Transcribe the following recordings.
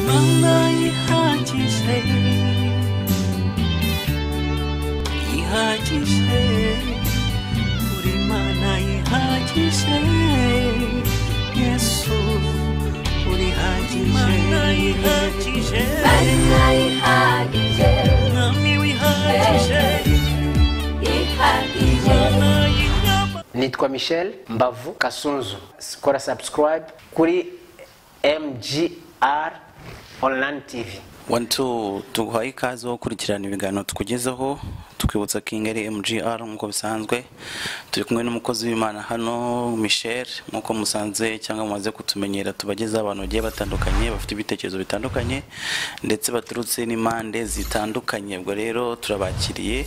Imana ihagije, ihagije, uri Imana ihagije, Yesu uri ihagije, Imana ihagije, Imana ihagije, Mwami wihagije, ihagije. Nitwa Michel Mbavu Kasunzu. Kora subscribe kuri MGR Online TV. tuguhaye ikaze wo kurikirana ibiganiro tukugezeho, tukibutsa ko ingeri MGR nk'uko bisanzwe turi kumwe n'umukozi w'Imana hano Michel, nk'uko musanze cyangwa mumaze kutumenyera, tubagezaho abantu bagiye batandukanye bafite ibitekerezo bitandukanye ndetse baturutse n'impande zitandukanye. Ubwo rero turabakiriye.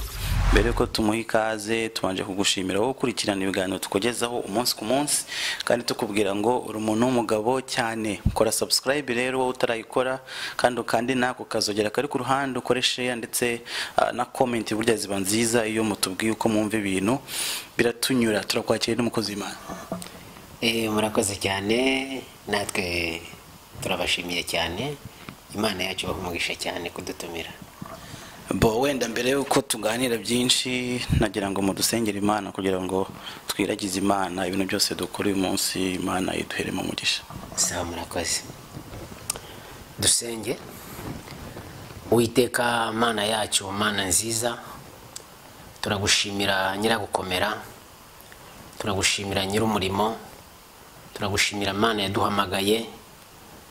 Mbere yuko tumuha ikaze, tubanje kugushimira wowe ukurikirana ibiganiro tukugezaho umunsi ku munsi, kandi tukubwira ngo uri umuntu w'umugabo cyane. Kora subscribe rero wowe utarayikora, kandi nako kazogera kari ku ruhande, ukore share ndetse na comment, burya ziba nziza iyo mutubwiye uko mwumva ibintu, biratunyura. Turakwakiriye n'umukozi w'Imana. Murakoze cyane, natwe turabashimiye cyane. Imana yacu bahumugisha cyane kudutumira. Wenda mbere yuko tuganira byinshi, nagira ngo mudusengere Imana kugira ngo twiragize Imana ibintu byose dukora uyu munsi, Imana iduheremo umugisha. Sawa, murakoze. Dusenge. Uwiteka Mana yacu, Mana nziza, turagushimira nyiragukomera, turagushimira nyir'umurimo, turagushimira Mana yaduhamagaye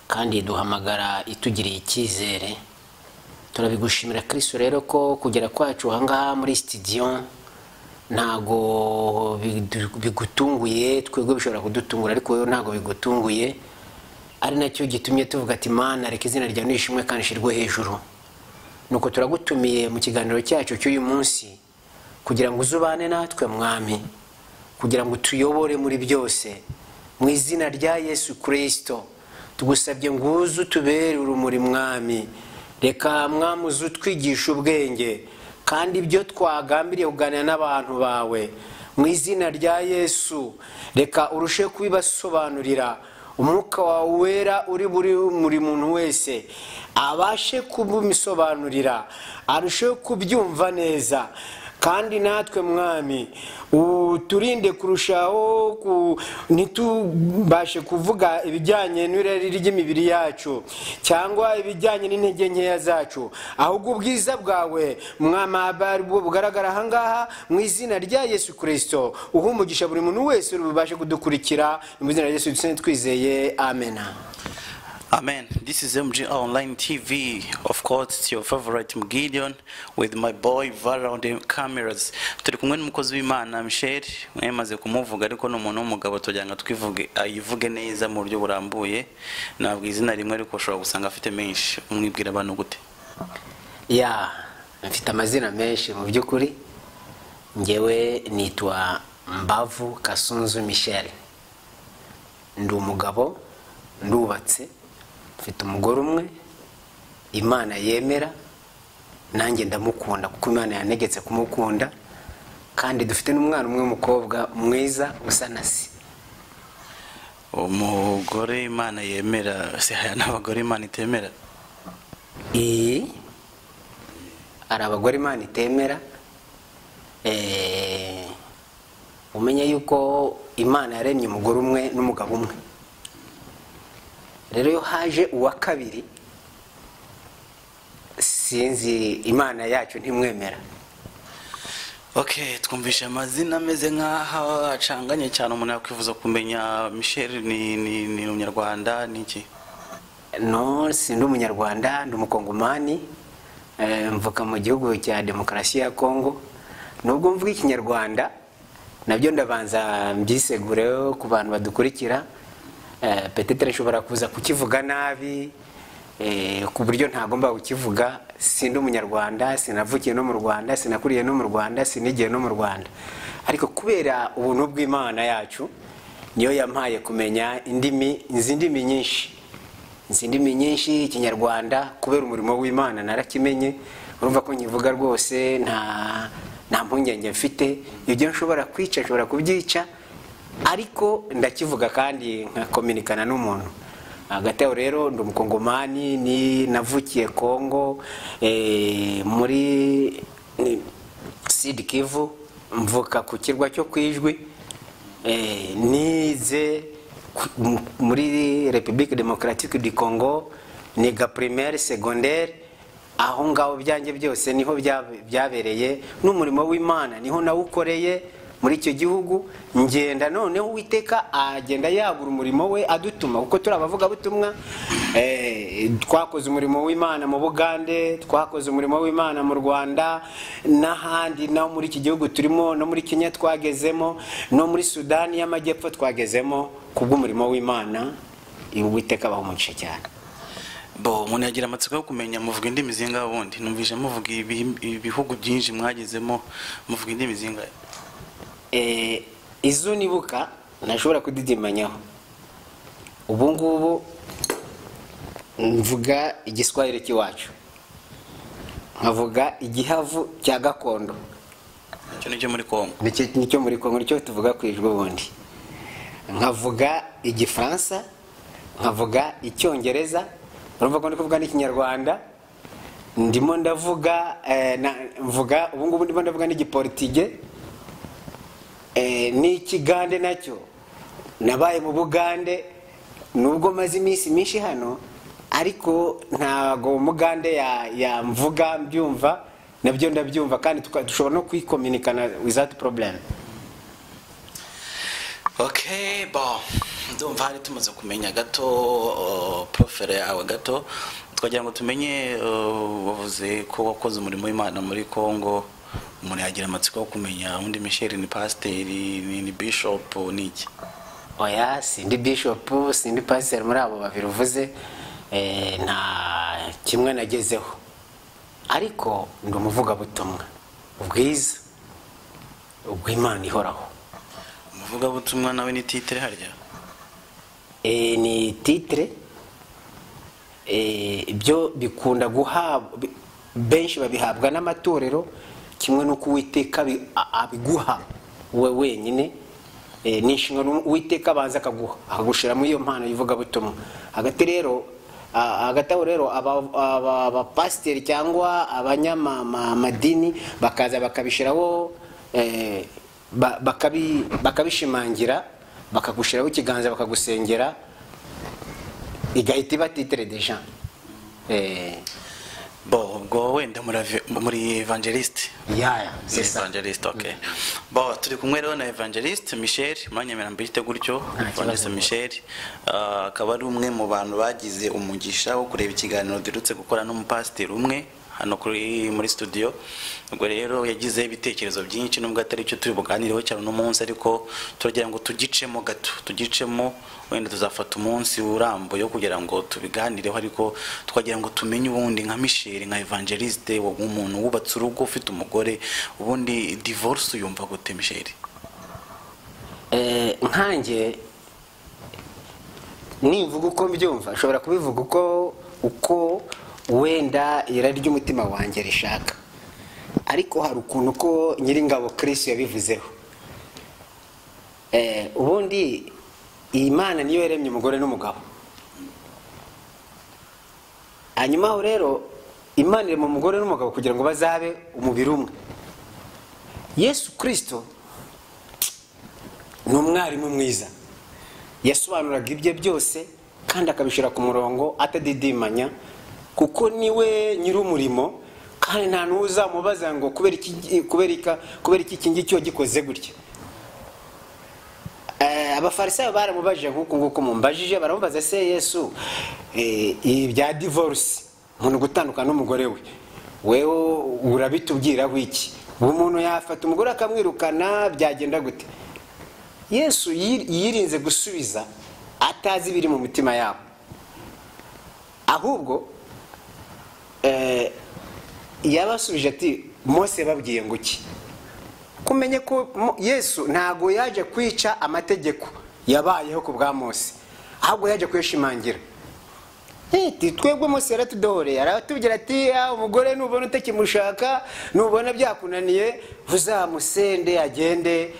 kandi iduhamagara itugiriye icyizere. Turabigushimira Kristo rero ko kugera kwacu ahangaha muri studio ntago bigutunguye, twebwe bishobora kudutungura ariko wowe ntago bigutunguye, ari nacyo gitumye tuvuga ati Mana reka izina ryawe nishimwe kandi shirwe hejuru. Nuko turagutumiye mu kiganiro cyacu cy'uyu munsi kugira ngo uzubane natwe Mwami, kugira ngo tuyobore muri byose mu izina rya Yesu Kristo. Tugusabye ngo uze utubere urumuri Mwami, reka Mwami uze utwigisha ubwenge kandi ibyo twagambiriye kuganira n'abantu bawe mu izina rya Yesu, reka urushe kubibasobanurira. Umwuka wawe wera uri muri muntu wese abashe kubimusobanurira, arusheho kubyumva neza. Kandi natwe Mwami uturinde kurushaho ntitubashe kuvuga ibijyanye n'irari ry'imibiri yacu cyangwa ibijyanye n'intege nkeya zacu, ahubwo ubwiza bwawe Mwami bugaragara ahangaha mu izina rya Yesu Kristo. Uhumugisha buri muntu wese ubashe kudukurikira mu izina rya Yesu twizeye, amen. Amen. This is MGR Online TV. Of course, it's your favorite Gideon with my boy Vara on the cameras. Turi kumwe n'umukozi w'Imana Michel, mwemaze kumuvuga ariko no muntu w'umugabo tujyanga twivuge ayivuge neza mu buryo burambuye. Nabwo izina rimwe ariko ushobora gusanga afite menshi. Umwibwira abantu gute? Mfite amazina menshi mu by'ukuri. Ngewe nitwa Mbavu Kasunzu Michel. Ndi umugabo, ndubatse, mfite umugore umwe Imana yemera, nanjye ndamukunda kuko Imana yanegetse kumukunda, kandi dufite n'umwana umwe w'umukobwa mwiza usa na se. Umugore Imana yemera, se haya n'abagore Imana itemera? Ari abagore Imana itemera. Umenya yuko Imana yaremye umugore umwe n'umugabo umwe. Rero yo haje uwa kabiri, sinzi Imana yacu ntimwemera. Okay, twumvisha amazina ameze nk'aho acanganye cyane, umuntu yakwifuza kumenya Michel ni umunyarwanda niki? No, sindi umunyarwanda, ndi umukongomani, mvuka mu gihugu cya Demokarasi ya Kongo. Nubwo mvuga ikinyarwanda nabyo ndabanza mbyisegure ku bantu badukurikira. Peut-être nshobora kuza kukivuga nabi ku buryo ntagomba kukivuga. Sindi umunyarwanda, sinavukiye no mu Rwanda, sinakuriye no mu Rwanda, sinigiye no mu Rwanda, ariko kubera ubuntu bw'Imana yacu niyo yampaye kumenya indimi nyinshi. Ikinyarwanda kubera umurimo w'Imana narakimenye. Urumva ko nyivuga rwose nta mpungenge mfite. Ibyo nshobora kwica, nshobora kubyica, ariko ndakivuga kandi nkakominikana n'umuntu. hagati aho rero ndi umukongomani, ni navukiye Kongo muri Sud Kivu, mvuka ku kirwa cyo Kwijwi, nize muri Republique Democratique du Congo, niga primaire secondaire. Aho ngaho byanjye byose niho byabereye, n'umurimo w'Imana niho nawukoreye muri icyo gihugu. Ngenda noneho Uwiteka agenda yagura umurimo we adutuma, kuko turi abavuga butumwa. Twakoze umurimo w'Imana mu Bugande, twakoze umurimo w'Imana mu Rwanda n'ahandi, no muri iki gihugu turimo, no muri Kenya twagezemo, no muri Sudani y'Amajyepfo twagezemo, kubw'umurimo w'Imana. Uwiteka abaho umugisha cyane. Bo umuntu yagira amatsiko yo kumenya muvuga indimi zingahe ubundi? Numvise muvuga ibihugu byinshi mwagezemo, muvuga indimi zingahe? Izo nibuka nashobora kudidimanyaho. Ubu ngubu mvuga Igiswahili cy'iwacu, nkavuga Igihavu cya gakondo, nicyo muri Kongo, nicyo muri Kongo, nicyo tuvuga Kwijwi ubundi. Nkavuga Igifaransa, nkavuga Icyongereza, urumva ko ndi kuvuga n'Ikinyarwanda, ndimo ndavuga mvuga ubu ngubu ndimo ndavuga n'Igiportige, n'Ikigande nacyo nabaye mu Bugande, nubwo maze iminsi myinshi hano, ariko ntago Mugande yamvuga mbyumva, nabyo ndabyumva, kandi dushobora no kwikominikana without problem. Okay, bon, ndumva hari tumaze kumenya gato profile yawe gato, twagira ngo tumenye wavuze ko wakoze umurimo w'Imana muri Kongo. Umuntu yagira amatsiko yo kumenya undi Michel ni pastor, ni bishop, ni iki? Oya, sindi bishop, sindi pastor muri abo babiri uvuze, nta kimwe nagezeho, ariko ndi umuvuga butumwa ubwiza ubw'Imana ihoraho. Umuvuga butumwa nawe ni titre harya? Ni titre, ibyo bikunda guhabwa, benshi babihabwa n'amatorero, kimwe nuko Uwiteka abiguha we wenyine. Nishingano Uwiteka abanza akagushira muri iyo mpano yivuga butumwa. Hagati aho rero aba pastor cyangwa abanyamadini bakaza bakabishiraho, bakabishimangira, bakagushiraho ikiganza, bakagusengera, igahita iba titre de Jean. Bon, go wenda muri evangeliste. Yeah, c'est ça. Evangeliste, okay. Bon, turi kumwe rero na evangeliste Michel, mwanyemera mbite gutyo, evangeliste Michel, akaba ari umwe mu bantu bagize umugisha wo kureba ikiganiro dirutse gukora n'umupasiteri umwe hano muri studio. Ubwo rero yagize ibitekerezo byinshi, nubwo atari cyo turi buganireho cyane no munsi, ariko turagira ngo tugicemo gato, tugicemo, wenda tuzafata umunsi urambo yo kugira ngo tubiganireho, ariko twagira ngo tumenye ubundi nka Michel, nka evangeliste, umuntu wubatse urugo ufite umugore, ubundi divorce yumva gute Michel? Nkanjye nivuga uko mbyumva, ashobora kubivuga uko wenda irari ry'umutima wanjye rishaka, ariko hari ukuntu ko Nyiringabo Kristo yabivuzeho. Ubundi Imana niyo yaremye umugore n'umugabo, hanyuma aho rero Imana irema umugore n'umugabo kugira ngo bazabe umubiri umwe. Yesu Kristo ni umwarimu mwiza, yasobanuraga ibye byose kandi akabishira ku murongo atadidimanya, kuko niwe nyir'umurimo, kandi nta n'uzamubaza ngo kubera iki kingi cyo gikoze gutya. Abafarisayo baramubajije nk'uko mumbajije, baramubaza se Yesu, ibya divorce, umuntu gutandukana n'umugore wewe urabitubwiraho iki? Umuntu yafata umugore akamwirukana, byagenda gute? Yesu yirinze gusubiza atazi ibiri mu mitima yabo, ahubwo yabasubije ati Mose babwiye ngo iki? Kumenye ko Yesu ntago yaje kwica amategeko yabayeho ku bwa Mose, ahubwo yaje kuyishimangira. Twebwe Mose yaratudohoreye, aratubwira ati umugore nubona utakimushaka, nubona byakunaniye, uzamusende agende,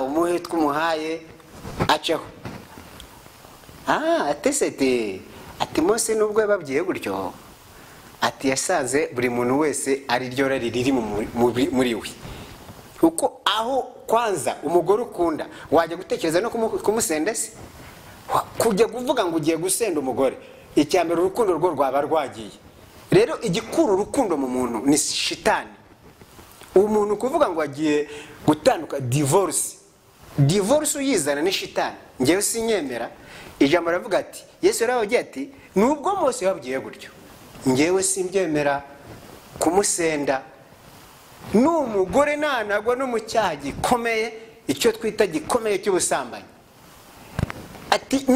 umuhe twumuhaye aceho. Atesete ati Mose nubwo yababwiye gutyo ati yasanze buri muntu wese ari ryo rari riri muri we, kuko aho kwanza umugore ukunda wajya gutekereza no kumusenda se, kujya kuvuga ngo ugiye gusenda umugore, icyambere urukundo rwo rwaba rwagiye. Rero igikuru urukundo mu muntu ni shitani. Umuntu kuvuga ngo agiye gutanduka, divorce uyizana ni shitani. Ngewe sinyemera. Ijambo ravuga ati Yesu yaravuze ati nubwo Mose yababwiye gutyo ngewe simbyemera kumusenda. N'umugore nanagwa no mu cyaha gikomeye, icyo twita gikomeye cy'ubusambanyi, ati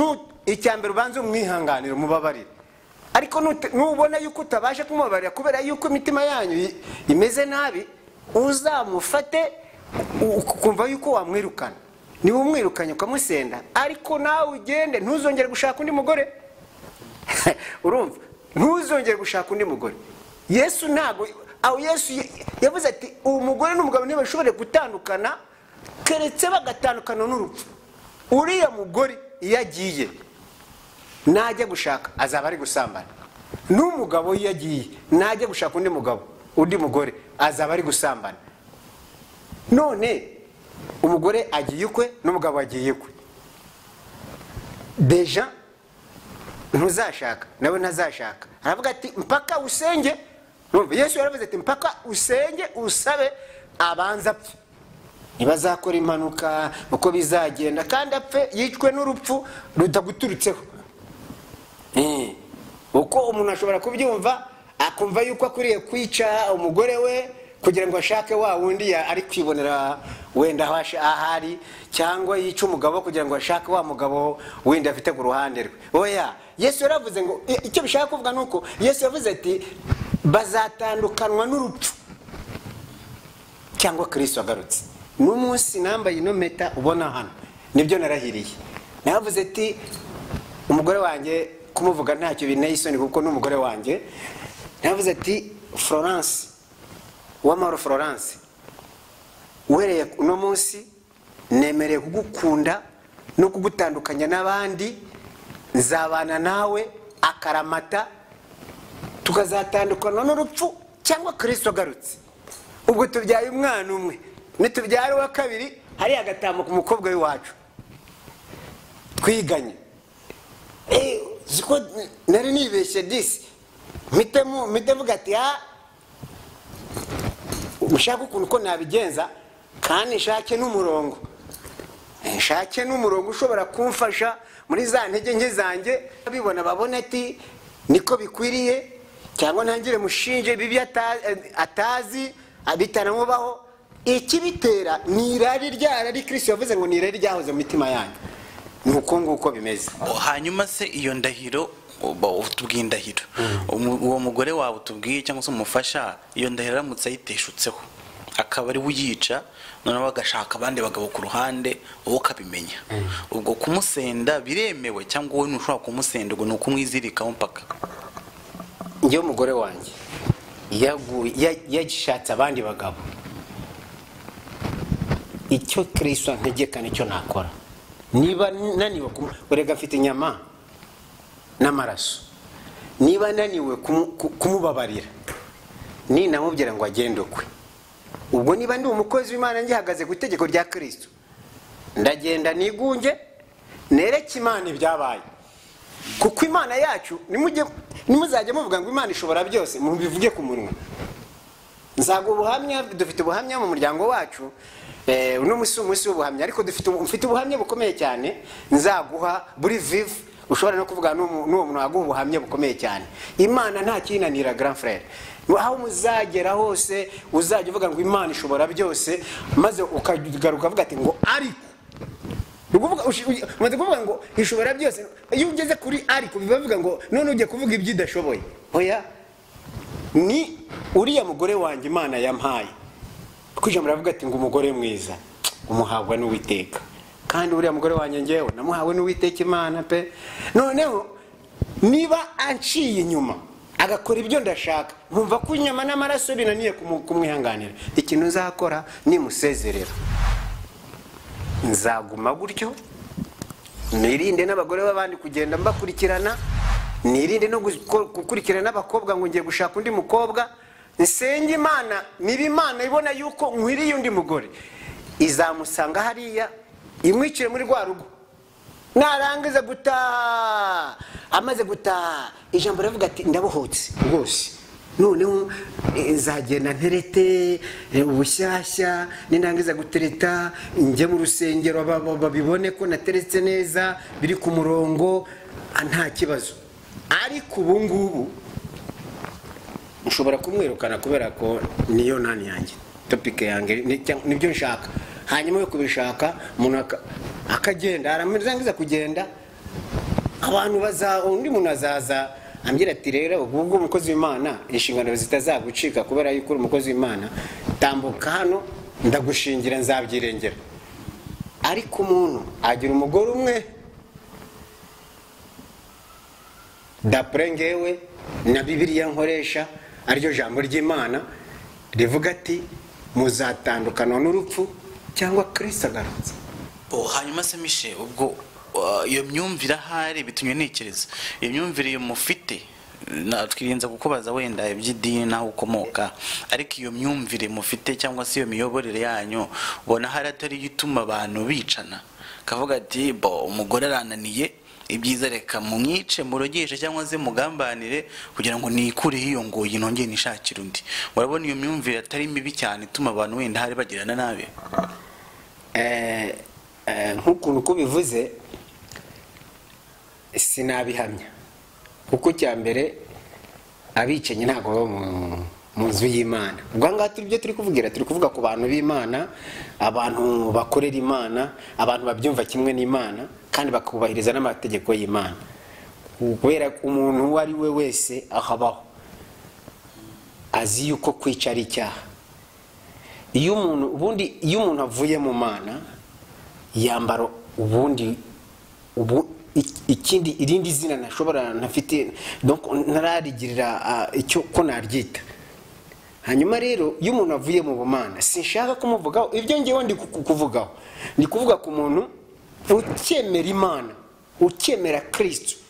icyambere ubanze umwihanganira umubabarire, ariko nubona yuko utabasha kumubabarira kubera yuko imitima yanyu imeze nabi, uzamufate ukumva yuko wamwirukana. Niba umwirukanye ukamusenda, ariko nawe ugende ntuzongere gushaka undi mugore. Urumva, ntuzongere gushaka undi mugore. Yesu ntago aho Yesu yavuze ati umugore n'umugabo ntibashobore gutandukana keretse bagatandukana n'urupfu. Uriya mugore iyo agiye najya gushaka azaba ari gusambana, n'umugabo iyo agiye najya gushaka undi mugore azaba ari gusambana. None umugore agiye ukwe n'umugabo agiye ukwe, deja ntuzashaka nawe ntazashaka. Aravuga ati mpaka usenge. Yesu yaravuze ati mpaka usenge usabe abanza apfe. Ntibazakora impanuka uko bizagenda kandi apfe yicwe n'urupfu rutaguturutseho. Uko umuntu ashobora kubyumva akumva yuko akwiriye kwica umugore we kugira ngo ashake wa wundi ari kwibonera wenda ahari, cyangwa yica umugabo kugira ngo ashake wa mugabo wenda afite ku ruhande rwe. Oya, Yesu yaravuze ngo icyo bishaka kuvuga nuko Yesu yavuze ati bazatandukanwa n'urupfu cyangwa Kristo agarutse. N'umunsi nambaye ino meta ubona hano nibyo narahiriye. Navuze ati umugore wanjye kumuvuga ntacyo binteye isoni kuko n'umugore wanjye. Navuze ati Florence, Uwamahoro Florence, uhereye uno munsi nemereye kugukunda no kugutandukanya n'abandi, nzabana nawe akaramata tukazatandukana n'urupfu cyangwa Kristo agarutse. Ubwo tubyaye umwana umwe, nitubyara wa kabiri hari agatambuka umukobwa w'iwacu twiganye. Ziko nari nibeshye disi mpite vuga ati ushaka ukuntu ko nabigenza kandi nshake n'umurongo ushobora kumfasha muri za ntege nke zanjye, abibona babona ati niko bikwiriye, cyangwa ntangire mushinje bibi atazi bitanamubaho. Ikibitera ni irari ryarari Kristo yavuze ngo ni irari ryahoze mu mitima yanyu. Nuko nguko bimeze. Hanyuma se iyo ndahiro utubwiye indahiro, uwo mugore wawe utubwiye cyangwa se umufasha, iyo ndahiro aramutse ayiteshutseho akaba ari uyica, noneho agashaka abandi bagabo ku ruhande, wowe ukabimenya, ubwo kumusenda biremewe cyangwa wowe ntushobora kumusenda ngo ni ukumwizirikaho mpaka? Njyewe umugore wanjye yagishatse abandi bagabo, icyo Kristo antegeka nicyo nakora. Niba naniwe urega afite inyama n'amaraso, niba naniwe kumubabarira ninamubwira ngo agende ukwe, ubwo niba ndi umukozi w'Imana ngihagaze ku itegeko rya Kristo, ndagenda nigunge nereke Imana ibyabaye. Kuko Imana yacu nimuzajya muvuga ngo Imana ishobora byose, mubivuge ku munwa. Nzago ubuhamya, dufite ubuhamya mu muryango wacu, uno musi w'ubuhamya, ariko mfite ubuhamya bukomeye cyane nzaguha buri vive, ushobora no kuvuga n'uwo muntu waguha ubuhamya bukomeye cyane. Imana nta kinanira grand frère. Aho muzagera hose uzajya uvuga ngo Imana ishobora byose, maze ukagaruka uvuga ati ngo ariko maze kuvuga ngo ishobora byose, iyo ugeze kuri ariko bivuga ngo none ujye kuvuga ibyidashoboye. Oya, ni uriya mugore wanjye Imana yampaye. Kujya muravuga ati ngo umugore mwiza umuhabwa n'Uwiteka, kandi uriya mugore wanjye ngewe namuhawe n'Uwiteka Imana pe. Noneho niba anciye inyuma agakora ibyo ndashaka, nkumva ko inyama n'amaraso binaniye kumwihanganira, ikintu nzakora nimusezerera, nzaguma gutyo, nirinde n'abagore b'abandi kugenda mbakurikirana, nirinde no gukurikirana n'abakobwa ngo ngiye gushaka undi mukobwa, nsenge Imana, niba Imana ibona yuko nkwiriye undi mugore izamusanga hariya imwicire muri rwa rugo. Narangiza gutaha, amaze gutaha ijambo rivuga ati ndabohotse rwose, noneho nzagenda nterete ubushyashya, nindangiza gutereta njye mu rusengero babibone ko nateretse neza biri ku murongo nta kibazo. Ariko ubu ngubu nshobora kumwirukana kubera ko niyo nani yanjye, topic yanjye nibyo nshaka. Hanyuma yo kubishaka umuntu akagenda, aramurangiza kugenda, abantu undi muntu azaza ambwira ati rero ubwo umukozi w'Imana inshingano zitazagucika kubera yuko uri umukozi w'Imana, tambuka hano ndagushingira nzabyirengera. Ariko umuntu agira umugore umwe, dapre ngewe na Bibiliya nkoresha aryo jambo ry'Imana rivuga ati muzatandukana n'urupfu cyangwa Kristo agarutse. Hanyuma se Mishe, ubwo iyo myumvire ahari bitumye ntekereza iyo myumvire iyo mufite, twirinza kukubaza wenda iby'idini naho ukomoka, ariko iyo myumvire mufite cyangwa se iyo miyoborere yanyu ubona hari atari gituma abantu bicana, kavuga ati umugore arananiye, ibyiza reka mumwice murogeshe cyangwa se mugambanire kugira ngo nikureho iyo ngoyi nongeye nishakire undi. Urabona iyo myumvire atari mibi cyane ituma abantu wenda hari bagirana nabi? Nk'ukuntu kubivuze sinabihamya, kuko cyambere abicenye ntago baba mu nzu y'Imana. Ubwo ngaha turi kuvuga ku bantu b'Imana, abantu bakorera Imana, abantu babyumva kimwe n'Imana kandi bakubahiriza n'amategeko y'Imana. Kubera umuntu uwo ari we wese ahabaho azi yuko kwica ari icyaha. Iyo umuntu avuye mu Mana yambaro ikindi irindi zina nashobora ntafite, donc nararigirira icyo ko naryita. Hanyuma rero iyo umuntu avuye mu bumana sinshaka kumuvugaho ibyo ngewe ndi kuvugaho, ndi kuvuga ku muntu ukemera Imana, ukemera Kristo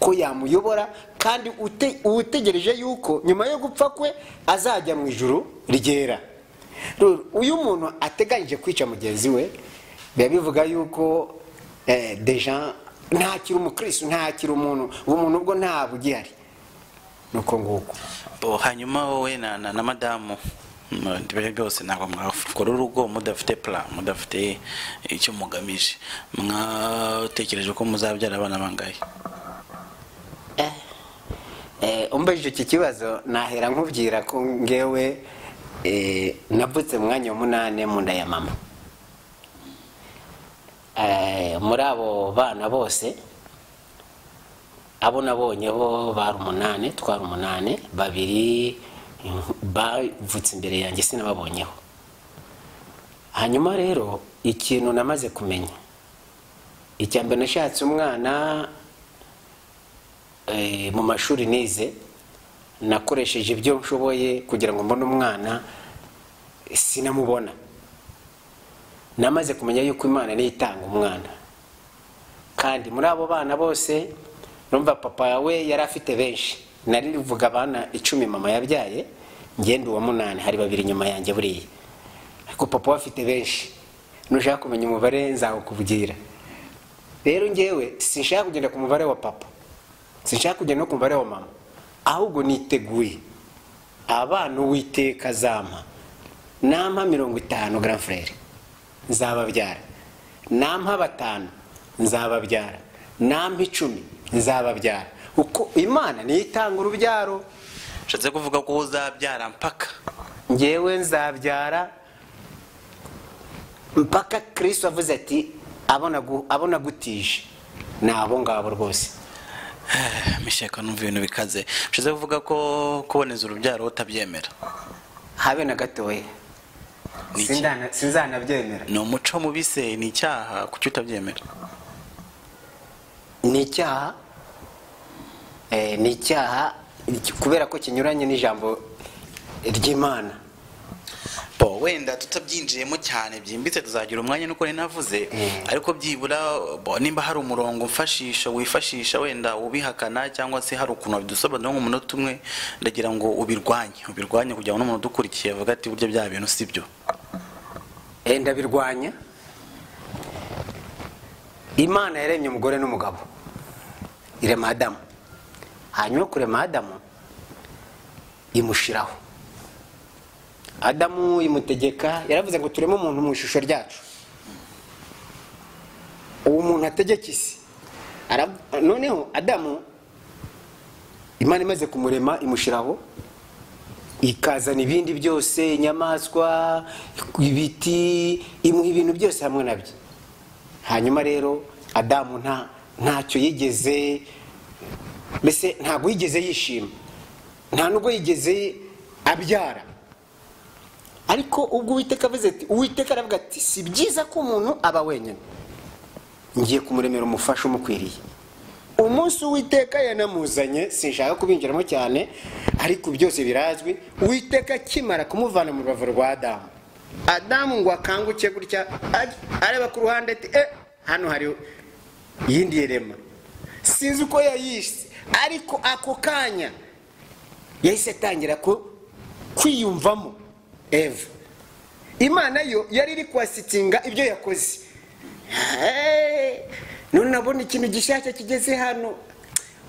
ko yamuyobora kandi utegereje yuko nyuma yo gupfa kwe azajya mu ijuru ryera. Uyu muntu ateganyije kwica mugenzi we biba bivuga yuko deja ntakiri umukristo, ntakiri umuntu, umuntu ubwo ntabwo ugihari. Nuko nguko. Hanyuma wowe na madamu ndibere byose ntabwo mwakora urugo mudafite plan, mudafite icyo mugamije, mwatekereje ko muzabyara abana bangahe? Umbajije iki kibazo nahera nkubwira ko ngewe navutse mwanya wa 8 mu nda ya mama. Muri abo bana bose abo nabonye bo bari 8, twari 8, 2 bavutse imbere yanjye sinababonyeho. Hanyuma rero ikintu namaze kumenya, icyambe nashatse umwana mu mashuri nize, nakoresheje ibyo nshoboye kugira ngo mbone umwana, sinamubona. Namaze kumenya yuko Imana niyo itanga umwana, kandi muri abo bana bose numva papa we yari afite benshi. Nari rivuga abana 10 mama yabyaye, ngende uwa 8, hari 2 nyuma yanjye buriye. Ariko papa afite benshi, nushaka kumenya umubare nzakuvugira. Rero ngewe sinshaka kugenda ku mubare wa papa, sinshaka kugenda no ku mubare wa mama, ahubwo niteguye abana Uwiteka azampa. Nampa 50 grand frère nzababyara, nampa 5 nzababyara, nampa 10 nzababyara. Uko Imana niyo itanga urubyaro. Nshatse kuvuga ko uzabyara mpaka ngewe nzabyara mpaka Kristo avuze ati abona gutije nabo ngabo rwose. Misheka numva ibintu bikaze. Nshatse kuvuga ko kuboneza urubyaro utabyemera? Habe na gatoya. Sinzanabyemera. Ni umuco mubise, ni icyaha kuki utabyemera? Ni icyaha, ni icyaha kubera ko kinyuranye n'ijambo ry'Imana. wenda tutabyinjiyemo cyane byimbitse tuzagira umwanya nuko navuze ariko byibura nimba hari umurongo wifashisha wenda ubihakana cyangwa se hari ukuntu bidusobanura nk'umunota umwe ndagira ngo ubirwanye kugira ngo n'umuntu dukurikiye avuga ati burya bya bintu sibyo. Ndabirwanya. Imana yaremye umugore n'umugabo, irema Adamu, hanyuma kurema Adamu imushiraho. Adamu imutegeka, yaravuze ngo tureme umuntu mu ishusho ryacu. Uwo muntu ategeka isi. Noneho Adamu Imana imaze kumurema imushiraho, ikazana ibindi byose, inyamaswa, ibiti, imuha ibintu byose hamwe nabyo. Hanyuma rero Adamu ntacyo yigeze, mbese ntabwo yigeze yishima, nta nubwo yigeze abyara. Ariko ubwo Uwiteka avuze ati, Uwiteka aravuga ati si byiza ko umuntu aba wenyine, ngiye kumuremera umufasha umukwiriye. Umunsi Uwiteka yanamuzanye, sinshaka kubinjiramo cyane ariko byose birazwi. Uwiteka akimara kumuvana mu rubavu rwa Adamu, Adamu ngo akanguke gutya areba ku ruhande ati hano hari yindi rema, sinzi uko yayise, ariko ako kanya yahise atangira kwiyumvamo Eva. Imana yo yari iri kwasitinga ibyo yakoze. None nabona ikintu gishyashya kigeze hano,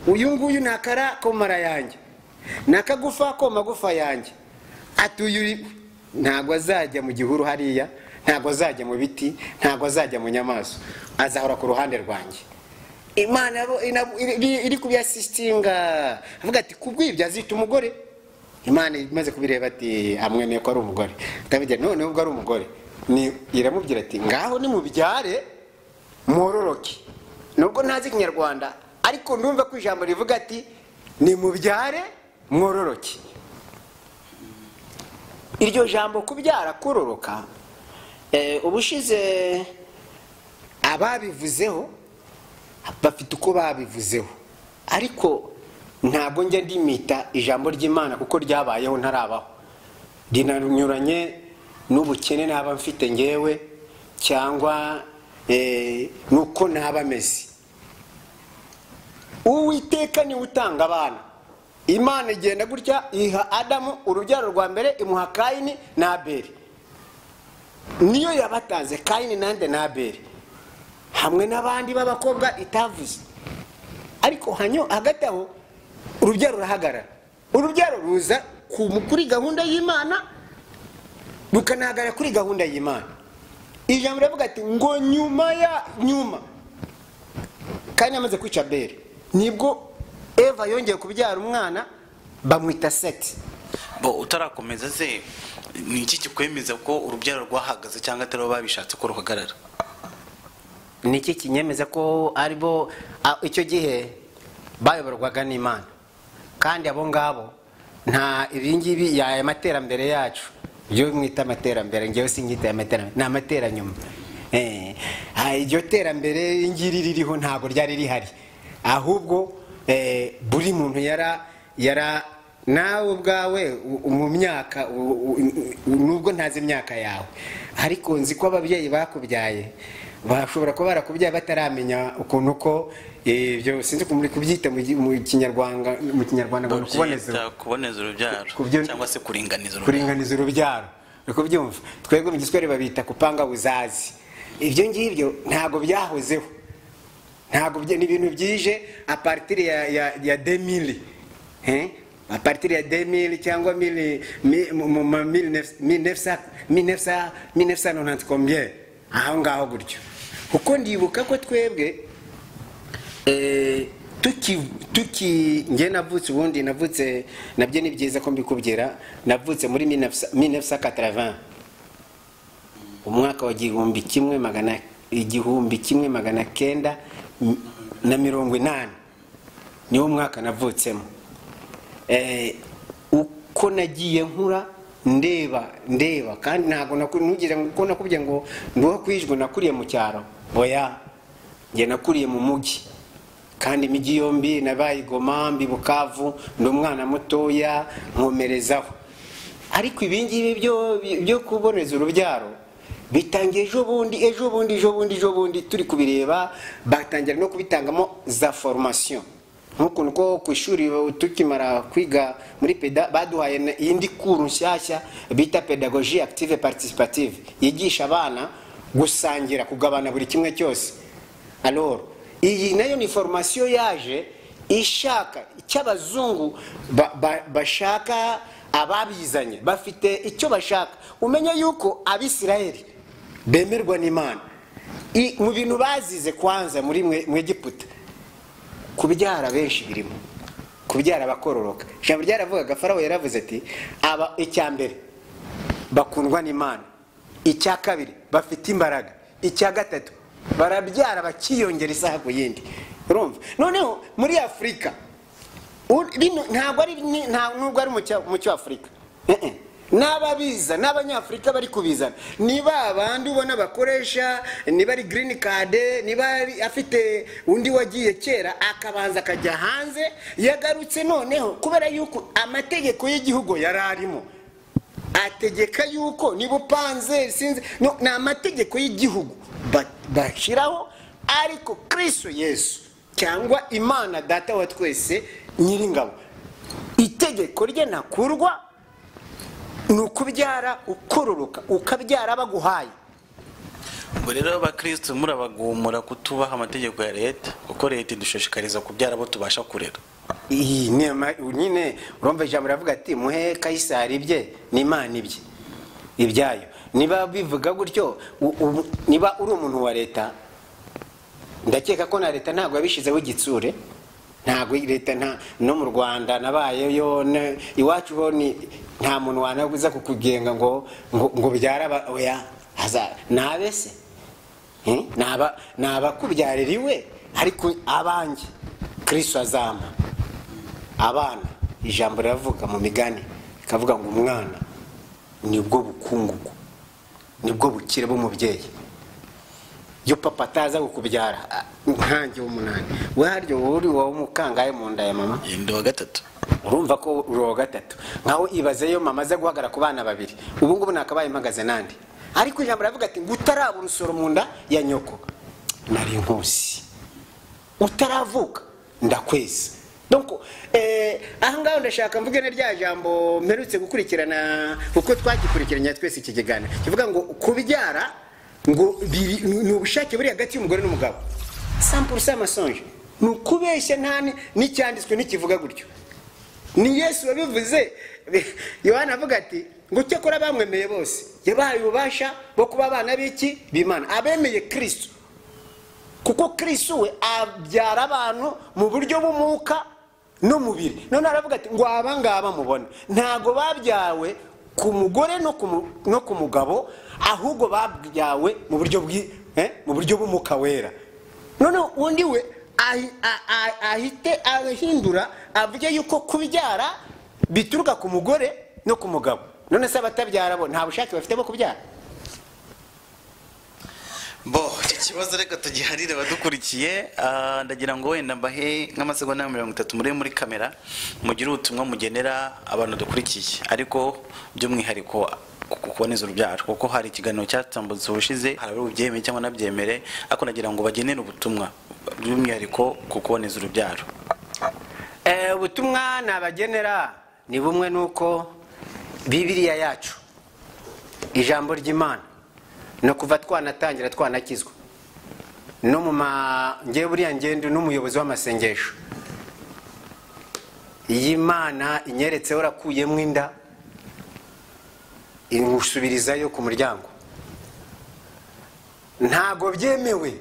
uyu nguyu nakara ko mara yanjye, nakagufa ko magufa yanjye, atuyu ntabwo azajya mu gihuru hariya, ntabwo azajya mu biti, ntabwo azajya mu nyamaswa, azahora ku ruhande rwanjye. Imana iri kubyasistinga, avuga ati kubwibyo azita umugore. Imana imaze kubireba ati amwemeye ko ari umugore, tabijya none ubwo ari umugore, ni iramubwira ati ngaho ni mubyare mororoke. Nubwo ntazi Kinyarwanda ariko ndumva ko ijambo rivuga ati ni mubyare mororoke. Iryo jambo kubyara kororoka, ubushize ababivuzeho bafite uko babivuzeho, ariko ntabwo njya ndimita ijambo ry'Imana kuko ryabayeho ntarabaho, rinanyuranye n'ubukene naba mfite ngewe cyangwa nuko naba meze. Uwiteka ni utanga abana. Imana igenda gutya iha Adamu urubyaro rwa mbere, imuha Kayini na Abeli. Niyo yabatanze Kayini nande na Abeli, hamwe n'abandi b'abakobwa itavuze. Ariko hagati aho urubyaro rurahagarara. Urubyaro ruza kuri gahunda y'Imana, rukanahagarara kuri gahunda y'Imana. Ijambo rivuga ati ngo nyuma Kayini amaze kwica Abeli, nibwo Eva yongeye kubyara umwana bamwita Seti. Utarakomeza se ni iki kikwemeza ko urubyaro rwahagaze cyangwa atari babishatse ko ruhagarara? Ni iki kinyemeza ko aribo icyo gihe bayoborwaga n'Imana, kandi abo ngabo nta ibingibi ya amaterambere yacu byo mwita amaterambere, ngewe sinyita amaterambere, na amateranyuma. Iryo terambere ingiri ririho ntabwo ryari rihari, ahubwo buri muntu yara nawe ubwawe mu myaka, nubwo ntazi imyaka yawe, ariko nzi ko ababyeyi bakubyaye bashobora kuba barakubyaye bataramenya ukuntu ko ibyo sinzi ko muri kubyita mu Kinyarwanda ngo kuboneza urubyaro cyangwa se kuringaniza urubyaro. Uko byumva twebwe mu Giswahili babita kupanga uzazi. Ibyo ngibyo ntago byahozeho, ntago ni ibintu byije a partir ya 2000, a partir ya 2000 cyangwa 1990 combien aho ngaho gutyo. Kuko ndibuka ko twebwe nge navutse, ubundi navutse nabyo ni byiza ko mbikubyera, navutse muri 1980, umwaka wa 1980 niwo mwaka navutsemo. Uko nagiye nkura ndeba kandi ntago nugire ngo nakubye ngo ndo kwijwe nakuriye mu cyaro, boya nge nakuriye mu mugi, kandi imigi yombi nabaye Goma, Bukavu, ndo umwana mutoya nkomerezaho. ariko ibingibi byo kuboneza urubyaro bitangiye ejo bundi turi kubireba, batangira no kubitangamo za formation. Nk'ukuntu ko ku ishuri tukimara kwiga muri peda baduhaye iyindi kuru nshyashya bita pedagogie active participative, yigisha abana gusangira, kugabana buri kimwe cyose. Alors iyi nayo ni formation yaje ishaka icy'abazungu bashaka, ababizanye bafite icyo bashaka. Umenye yuko Abisirayeli bemerwa n'Imana mu bintu bazize kwanza muri mu Egiputa, kubyara benshi birimo, kubyara abakororoka. Ijambo ryaravugaga, Farawo yaravuze ati icya mbere bakundwa n'Imana, icya kabiri bafite imbaraga, icya gatatu barabyara bakiyongera isaha ku yindi. Urumva? Noneho muri Afurika ntabwo ari mu cy'Afurika, n'ababiza n'abanyafurika bari kubizana niba abandi ubona bakoresha, niba ari green card, niba afite undi wagiye kera akabanza akajya hanze, yagarutse noneho kubera yuko amategeko y'igihugu yararimo ategeka yuko niba upanze sinzi ni amategeko y'igihugu bashiraho, ariko Kristo Yesu cyangwa Imana Data wa twese Nyiringabo, itegeko rye nakurwa ni ukubyara ukororoka, ukabyara baguhaye. Ubwo rero abakristo murabagumura kutubaha amategeko ya leta, kuko leta idushishikariza kubyara abo tubasha kurera. Iyi nyine urumva ijambo ravuga ati muhe Kaisari ibye n'Imana ibye ibyayo. Niba bivuga gutyo, niba uri umuntu wa leta, ndakeka ko na leta ntabwo yabishizeho igitsure, ntabwo leta no mu Rwanda nabayeyo iwacu ho nta muntu wanaguza kukugenga ngo byara oya nabese naba kubyaririwe, ariko abanjye Kristo azama abana. Ijambo riravuga mu migani ikavuga ngo umwana nibwo bukungugu, nibwo bukire bw'umubyeyi. Yo papa ataza kukubyara nkanjye w'umunani, we haryo uri wowe umukangaye mu nda ya mama ndi wa gatatu. Urumva ko uri wa gatatu, nkaho ibazeyo mama aza guhagara ku bana babiri, ubu ngubu nakabaye mpagaze nandi. Ariko ijambo ravuga ati ngutaraba urusoro mu nda ya nyoko nari nkusi, utaravuka ndakweza. Donc ahangaho ndashaka mvuge na rya jambo mperutse gukurikirana, kuko twagikurikiranya twese iki kiganiro kivuga ngo kubyara ngo ni ubushake buri hagati y'umugore n'umugabo. 100% mensonge, nukubeshya ntani n'icyanditswe n'ikivuga gutyo. Ni Yesu wabivuze. Yohana avuga ati ngo cyakora bamwemeye bose yabaye ububasha bwo kuba abana b'iki b'Imana, abemeye Kristo. Kuko Kristo we abyara abantu mu buryo bw'umwuka no mubiri. None aravuga ati ngo abangaba mubona ntago babyawe ku mugore no ku mugabo, ahubwo babyawe mu buryo mu buryo bw'umwuka wera. None undi we ahite ahindura avuge yuko kubyara bituruka ku mugore no ku mugabo. None se abatabyara bo nta bushake bafite bwo kubyara? Bo ikibazo reka tugiharire badukurikiye. Ndagira ngo wenda mbahe nk'amasegonda 30 muri kamera mugire ubutumwa mugenera abantu dukurikiye, ariko by'umwihariko kuboneza urubyaro, kuko hari ikiganiro cyatambutse ubushize, hari ubyemeye cyangwa nabyemere, ariko nagira ngo bagenere ubutumwa by'umwihariko kuboneza urubyaro. Ubutumwa nabagenera ni bumwe, nuko Bibiliya yacu ijambo ry'Imana no kuva twanatangira twanakizwa no mu ngiye buriya ngendo n'umuyobozi w'amasengesho, iyi Imana inyeretseho rakuyemo inda ingusubirizayo ku muryango, ntago byemewe.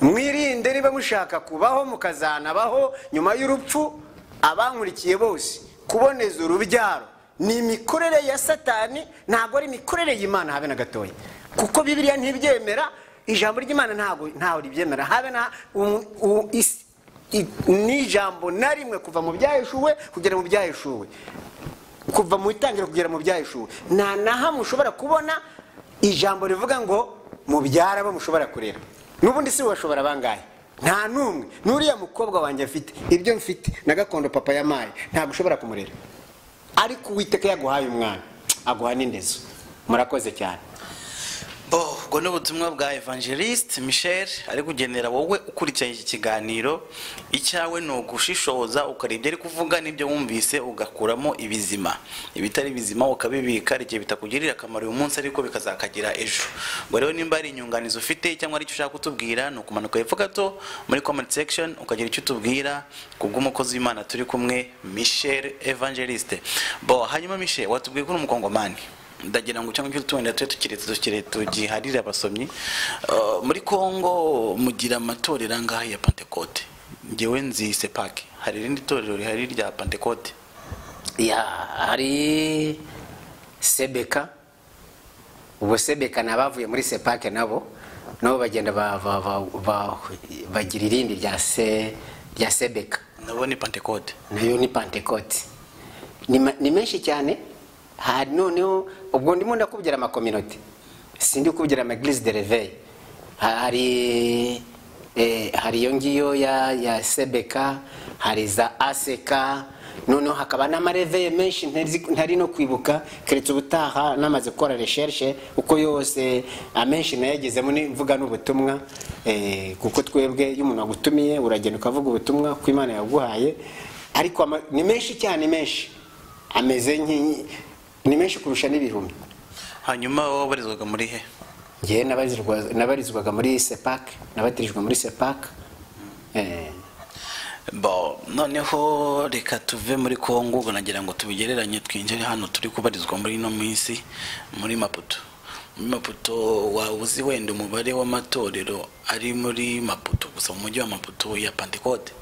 Mwirinde niba mushaka kubaho mukazanabaho nyuma y'urupfu. Abankurikiye bose, kuboneza urubyaro ni imikorere ya Satani, ntago ari imikorere y'Imana habe na gatoya, kuko Bibiliya ntibyemera. Ijambo ry'Imana ntaho ribyemera habe na ni ijambo na rimwe kuva mu byahishuwe kugera mu byahishuwe, kuva mu itangira kugera mu byahishuwe, nta nahamwe ushobora kubona ijambo rivuga ngo mubyara bo mushobora kurera. Nubundi si washobora bangaye? Nta numwe. Nuriya mukobwa wanjye afite ibyo mfite na gakondo papa yamaye, ntabwo ushobora kumurera. ariko Uwiteka yaguhaye umwana aguha n'indezo. Murakoze cyane. ubwo ni ubutumwa bwa Evangeliste Michel ari kugenera wowe ukurikiranye iki kiganiro. Icyawe ni ugushishoza ukareba ari kuvuga n'ibyo wumvise ugakuramo ibizima, ibitari bizima ukabibika igihe bitakugirira akamaro uyu munsi ariko bikazakagira ejo. Ngo rero nimba ari inyunganizi ufite cyangwa ari icyo ushaka kutubwira ni ukumanuka hepfo gato muri comment section ukagira icyo utubwira kubw'umukozi w'Imana turi kumwe Michel Evangeliste. Hanyuma Michel watubwiye ko uri umukongomani, ndagira ngo cyangwa twenda tukire tugiharira abasomyi. Muri Kongo mugira amatorero angahe ya Pentecote? Ngewe nzi Sepake, hari irindi torero rihari rya Pentecote? Ya, hari Sebeka. Ubu Sebeka nabavuye muri Sepake nabo bagenda bagira irindi rya Sebeka. Nabo ni Pentecote. Nayo ni Pentecote. Ni menshi cyane. Hari noneho ubwo ndimo ndakubwira ama community, sindi kubwira ama église de réveil. Hari iyo ngiyo ya Sebeka, hari za Aseka, noneho hakaba n'amareveil menshi ntari no kwibuka keretse ubutaha namaze gukora recherche uko yose amenshi nayagezemo mvuga n'ubutumwa. Kuko twebwe iyo umuntu agutumiye uragenda ukavuga ubutumwa ko Imana yaguhaye, ariko ni menshi cyane, menshi ameze ni menshi kurusha n'ibihumbi. Hanyuma wabarizwaga muri he? Ngiye nabarizwaga muri Sepake, nabatirijwe muri Sepake. Noneho reka tuve muri Kongo, ubwo nagira ngo tubigereranye twinjire hano turi kubarizwa muri no minsi muri Maputo. Muri Maputo uzi wenda umubare w'amatorero ari muri Maputo gusa mu mujyi wa Maputo ya Pentecote?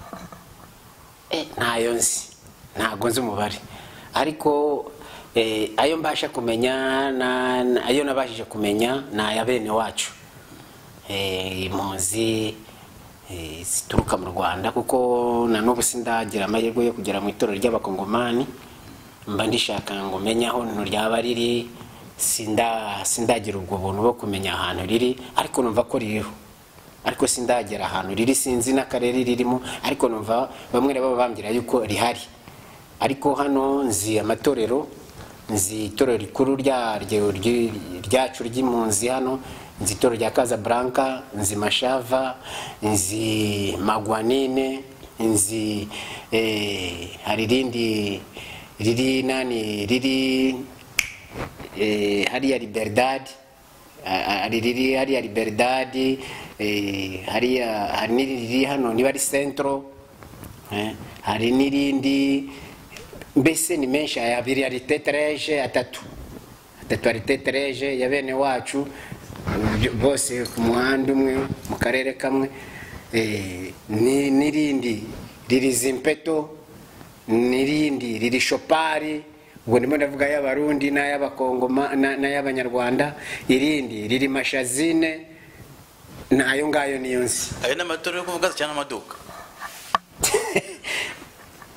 Ntayo nzi, ntago nzi umubare, ariko ayo mbasha kumenya ayo nabashije kumenya na ya bene wacu impunzi zituruka mu Rwanda, kuko na n'ubu sindagira amahirwe yo kugera mu itorero ry'abakongomani. Mba ndishaka ngo menye aho ryaba riri, sindagira ubwo buntu bwo kumenya ahantu riri, ariko numva ko ririho, ariko sindagera ahantu riri, sinzi n'akarere ririmo, ariko numva bamwe nabo bambwira yuko rihari. Ariko hano nzi amatorero, nzi itorero rikuru ryacu ry'impunzi hano, nzi itorero rya Casablanca, nzi Mashava, nzi Magwanine, nzi hari rindi riri nani riri hariya Liberdad, hariya Liberdad, hari n'iriri hano niba ari Centro, hari n'irindi, mbese ni menshi. Abiri ari Tetreje, atatu ari Tetreje ya bene wacu bose ku muhanda umwe mu karere kamwe. N'irindi riri Zimpeto, n'irindi riri Shopari, ubwo ndimo ndavuga y'abarundi n'ay'abakongoma n'ay'abanyarwanda. Irindi riri Mashazine, nayo ngayo niyo nzi. Ayo n'amatorero yo kuvuga cyane amaduka.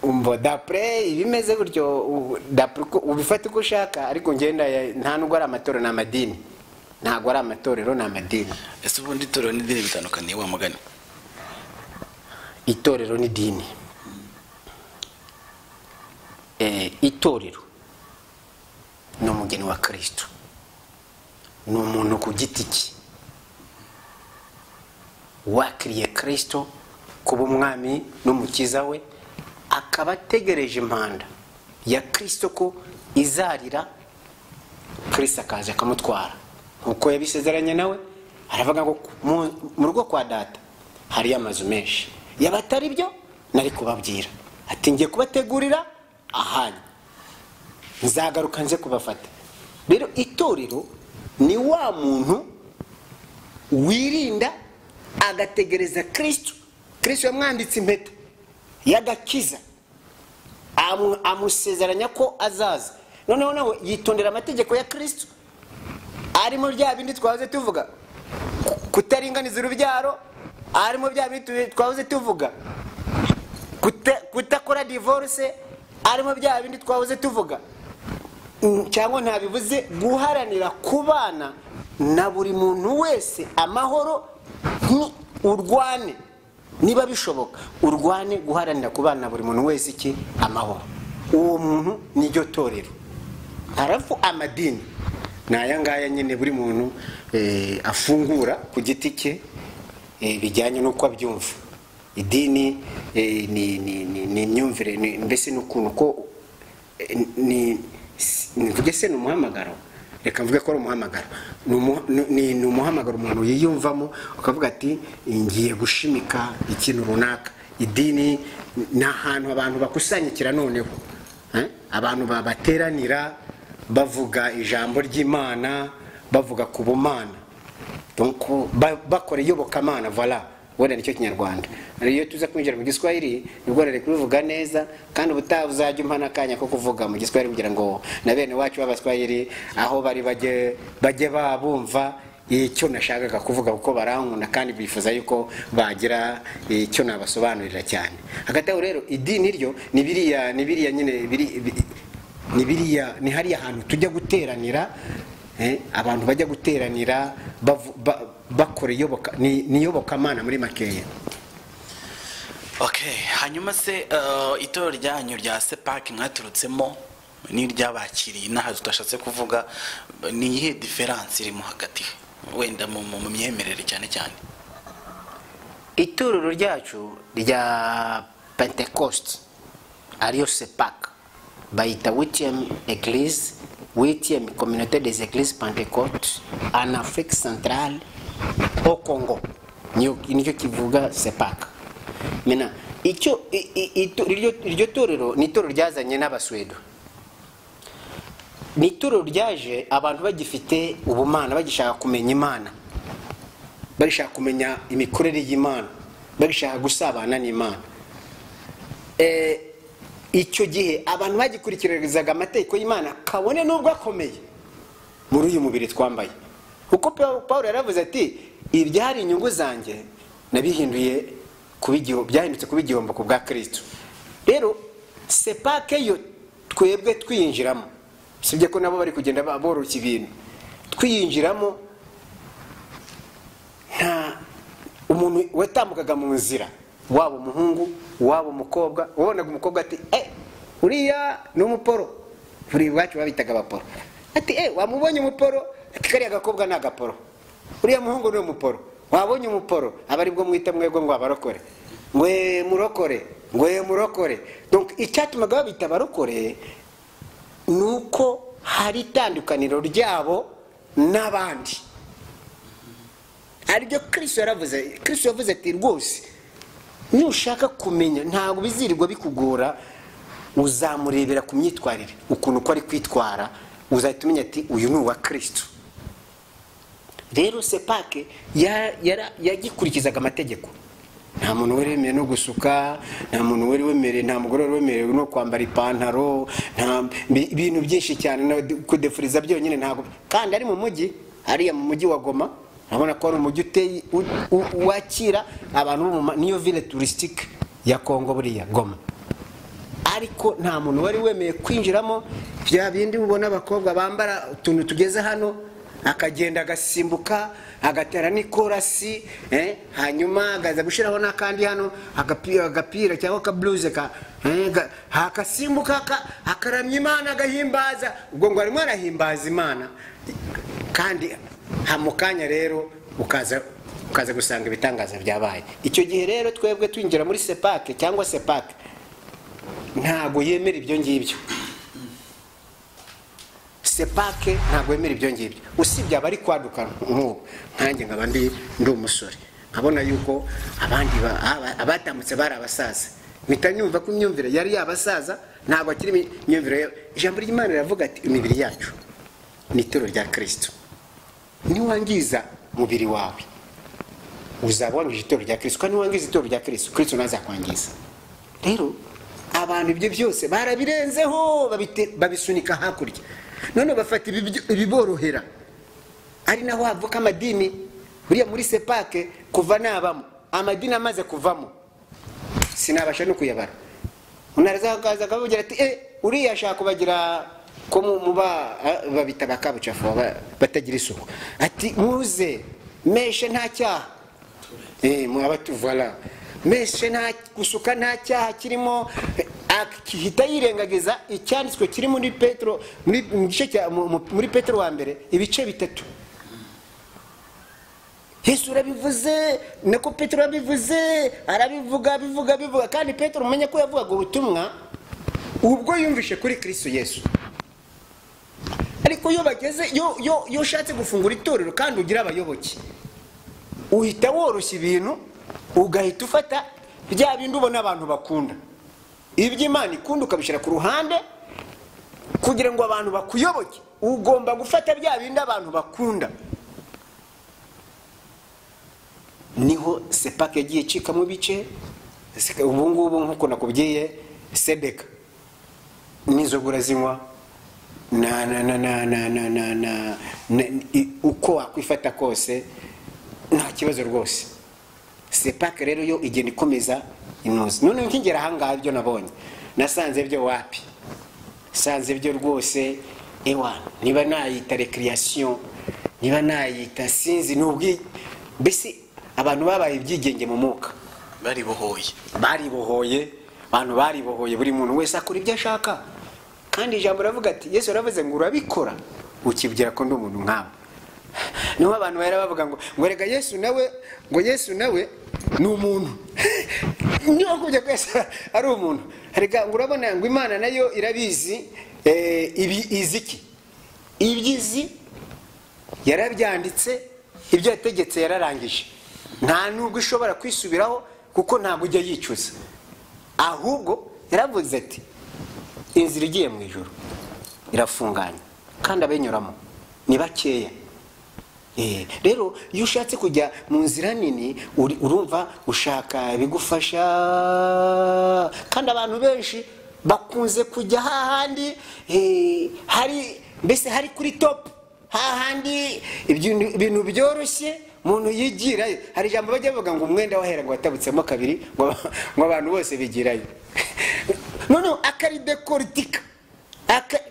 Umbo d'après ibimeze gutyo, d'après ubifata uko ushaka, ariko ngenda nta nubwo ari amatorero n'amadini, ntago ari amatorero n'amadini. Ese ubundi itorero n'idini bitandukaniye wa mugani? Itorero n'idini, itorero ni umugeni wa Kristo, ni umuntu ku giti cye wakiriye Kristo kuba umwami n'umukiza we, akaba ategereje impanda ya Kristo ko izarira, Kristo akaza akamutwara nkuko yabisezeranye nawe. Aravuga ngo mu rugo kwa data hari amazu menshi, yabatari byo nari kubabwira, ati ngiye kubategurira ahanyu, nzagaruka nze kubafata. Rero itorero ni wa muntu wirinda agategereza Kristo. Kristo yamwambitse impeta y'agakiza, amusezeranya ko azaza. Noneho nawe yitondera amategeko ya Kristo, arimo bya bindi twavuze tuvuga kutaringaniza urubyaro, arimo bya bindi twavuze tuvuga kutakora divorce, arimo bya bindi twavuze tuvuga, cyangwa ntabivuze guharanira kubana na buri muntu wese amahoro. Urwane niba bishoboka, urwane guharanira kubana na buri muntu wese iki amahoro. uwo muntu niryo torero. Harafu amadini naya ngaya nyine buri muntu afungura ku giti cye bijyanye nuko abyumva. Idini ni imyumvire mbese n'ukuntu ko ni mvuge se n'umuhamagaro, reka mvuge ko ari umuhamagaro, ni umuhamagaro umuntu yiyumvamo ukavuga ati ngiye gushimika ikintu runaka. Idini ni ahantu abantu bakusanyikira noneho abantu bateranira bavuga ijambo ry'Imana, bavuga ku bumana, donc bakora iyobokamana. Voilà, wenda nicyo Kinyarwanda. Iyo tuza kwinjira mu Giswahili nibwo rero kubivuga neza, kandi ubutaha uzajya umpa n'akanya ko kuvuga mu Giswahili kugira ngo na bene wacu b'Abaswahili aho bari bajye babumva icyo nashakaga kuvuga, kuko barankunda kandi bifuza yuko bagira icyo nabasobanurira cyane. Hagati aho rero idini ryo ni biriya nyine ni biriya, ni hariya hantu tujya guteranira, abantu bajya guteranira bakora iyobokamana muri makeya. Okay, hanyuma se itorero ryanyu rya CEPAC mwaturutsemo n'iryabakiriye inaha tutashatse kuvuga, ni iyihe difference irimo hagati wenda mu myemerere cyane cyane? Itorero ryacu rya Pentecost ariyo CEPAC bayita 8e église, 8e communauté des églises Pentecôte en Afrique centrale au Congo, nicyo kivuga CEPAC. Mena iryo torero ni itorero ryazanye n'Abaswedo, ni itorero ryaje abantu bagifite ubumana, bagishaka kumenya Imana, bagishaka kumenya imikorere y'Imana, bagishaka gusabana n'Imana. Icyo gihe abantu bagikurikiranizaga amategeko y'Imana kabone nubwo akomeye muri uyu mubiri twambaye, kuko Paulo yaravuze ati ibyari inyungu zanjye nabihinduye byahindutse kuba igihombo ku bwa Kristo. Rero CEPAC yo twebwe twinjiramo, sibye ko nabo bari kugenda boroshya ibintu, twinjiramo nta umuntu watambukaga mu nzira, waba umuhungu waba umukobwa, wabonaga umukobwa ati uriya ni umuporo, buri bacu babitaga abaporo, ati wamubonye umuporo, ati kariya gakobwa ni agaporo, uriya muhungu ni umuporo, wabonye umuporo, aba aribwo mwita mwebwe ngo abarokore, ngwe murokore. Donc icyatumaga babita abarokore nuko hari itandukaniro ryabo n'abandi. Aribyo Kristo yaravuze. Kristo yavuze ati rwose nushaka kumenya ntabwo bizirirwa bikugora, uzamurebera ku myitwarire, ukuntu ko ari kwitwara, uzahita umenya ati uyu ni uwa Kristo. Rero CEPAC yagikurikizaga amategeko. Nta muntu wemerewe no gusuka, nta muntu wemerewe, nta mugore wemerewe no kwambara ipantaro, nta ibintu byinshi cyane no kudefuriza byonyine ntabwo. Kandi ari mu mujyi, hariya mu mujyi wa Goma, urabona ko ari umujyi uteye wakira abantu, niyo ville touristique ya Congo buriya Goma. Ariko nta muntu wari wemeye kwinjiramo bya bindi ubona abakobwa bambara utuntu tugeze hano, akagenda agasimbuka agatera n'ikorasi, hanyuma agaza gushiraho nakandi hano agapira cyangwa ka bluze hakasimbuka akaramya Imana agahimbaza, ubwo ngo arimo arahimbaza Imana. Kandi hamukanya rero ukaza gusanga ibitangaza byabaye. Icyo gihe rero twebwe twinjira muri CEPAC cyangwa CEPAC ntago yemera ibyo ngibyo. CEPAC ntago yemera ibyo ngibyo, usibye abari kwaduka nk'ubu nkanjye nkaba ndi umusore, nkabona yuko abandi abatamutse bari abasaza, mitanyumva ko imyumvire yari yabasaza, ntabwo akiri imyumvire. Ijambo ry'Imana riravuga ati imibiri yacu ni itorero rya Kristo, niwangiza mubiri wawe uzabongije itorero rya Kristo, kandi niwangiza itorero rya Kristo, Kristo nazakwangiza. Rero abantu ibyo byose barabirenzeho babisunika hakurya, none bafata ibiborohera. Ari naho havuka amadini buriya muri CEPAC kuva nabamo, amadini amaze kuvamo sinabasha no kuyabara. Unaraza kaza kavugira ati uriya ashaka kubagira ko muba babita bakabucafu batagira isuku, ati muze meshe nta cyaha, mwabatuvala meshe nta gusuka nta cyaha kirimo. akihita yirengagiza icyanditswe kiri muri Petero muri Petero wa mbere ibice 3. Yesu arabivuze nako Petero abivuze arabivuga kandi Petero umenya ko yavugaga ubutumwa ubwo yumvishe kuri Kristo Yesu. Ariko yo bageze yo ushatse gufungura itorero kandi ugira abayoboke uhita woroshya ibintu ugahita ufata bya bindi ubona abantu bakunda iby'Imana ikunda ukabishira ku ruhande kugira ngo abantu bakuyoboke. Ugomba gufata bya bindi abantu bakunda. Niho sepake yagiye cika mu bice ubu ngubu nkuko nakubwiye sebeka nizo gurazinywa uko wakwifata kose nta kibazo rwose. Sepake rero yo igenda ikomeza inoze. None nkingera ahangaha ibyo nabonye nasanze byo wapi, sanze byo rwose ewa niba nayita recreation niba nayita sinzi nubwi bese abantu babaye ibyigenge mu muka baribohoye abantu baribohoye buri muntu wese akora ibyo ashaka kandi ijambo ravuga ati Yesu aravuze ngo urabikora ukibwira ko ndi umuntu nkabo. Niho abantu bahera bavuga ngo rega Yesu nawe ni umuntu niyo kujya kwesa ari umuntu rega ngo urabona ngo Imana nayo irabizi ibi iziki ibyizi yarabyanditse ibyo yategetse yararangije nta nubwo ishobora kwisubiraho kuko ntabwo ujya yicuza ahubwo yaravuze ati inzira igiye mu ijuru irafunganye kandi abenyuramo ni bakeya. Rero iyo ushatse kujya mu nzira nini urumva ushaka bigufasha kandi abantu benshi bakunze kujya hahandi hari mbese hari kuri top hahandi ibintu byoroshye umuntu yigirayo. Hari ijambo bajya bavuga ngo umwenda wahera ngo watabutsemo kabiri ngo abantu bose bigirayo none akari dekoritika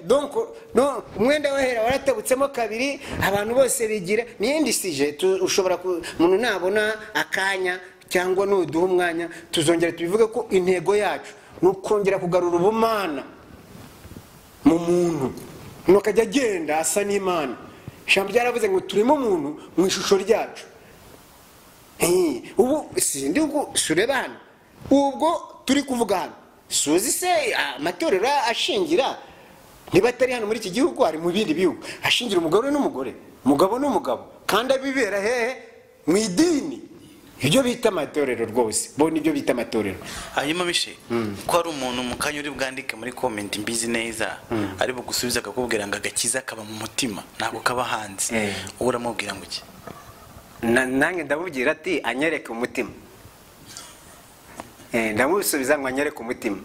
donc no umwenda wahera waratabutsemo kabiri abantu bose bigira niyindi sije ushobora umuntu nabona akanya cyangwa nuduha umwanya tuzongera tubivuge ko intego yacu nukongera kugarura ubumana mu muntu nokajya agenda asa n'Imana. Ijambo ryaravuze ngo turimo umuntu mu ishusho ryacu. Ubu sindi uko surebana ubwo turi kuvuga hano suzi se amatorero ashingira nibatari hano muri iki gihugu ari mu bindi bihugu ashingira umugore n'umugore umugabo n'umugabo kandi abibera hehe mu idini ibyo bita amatorero rwose bo nibyo bita amatorero. Hanyuma bishe ko ari umuntu mu kanya uri bwandike muri comment mbizi neza ari bugusubiza akakubwira ngo agakiza kaba mu mutima ntabwo kaba hanze uramubwira ngo iki? Nange ndabubwira ati anyereke umutima ndamusubiza ngo anyereke umutima.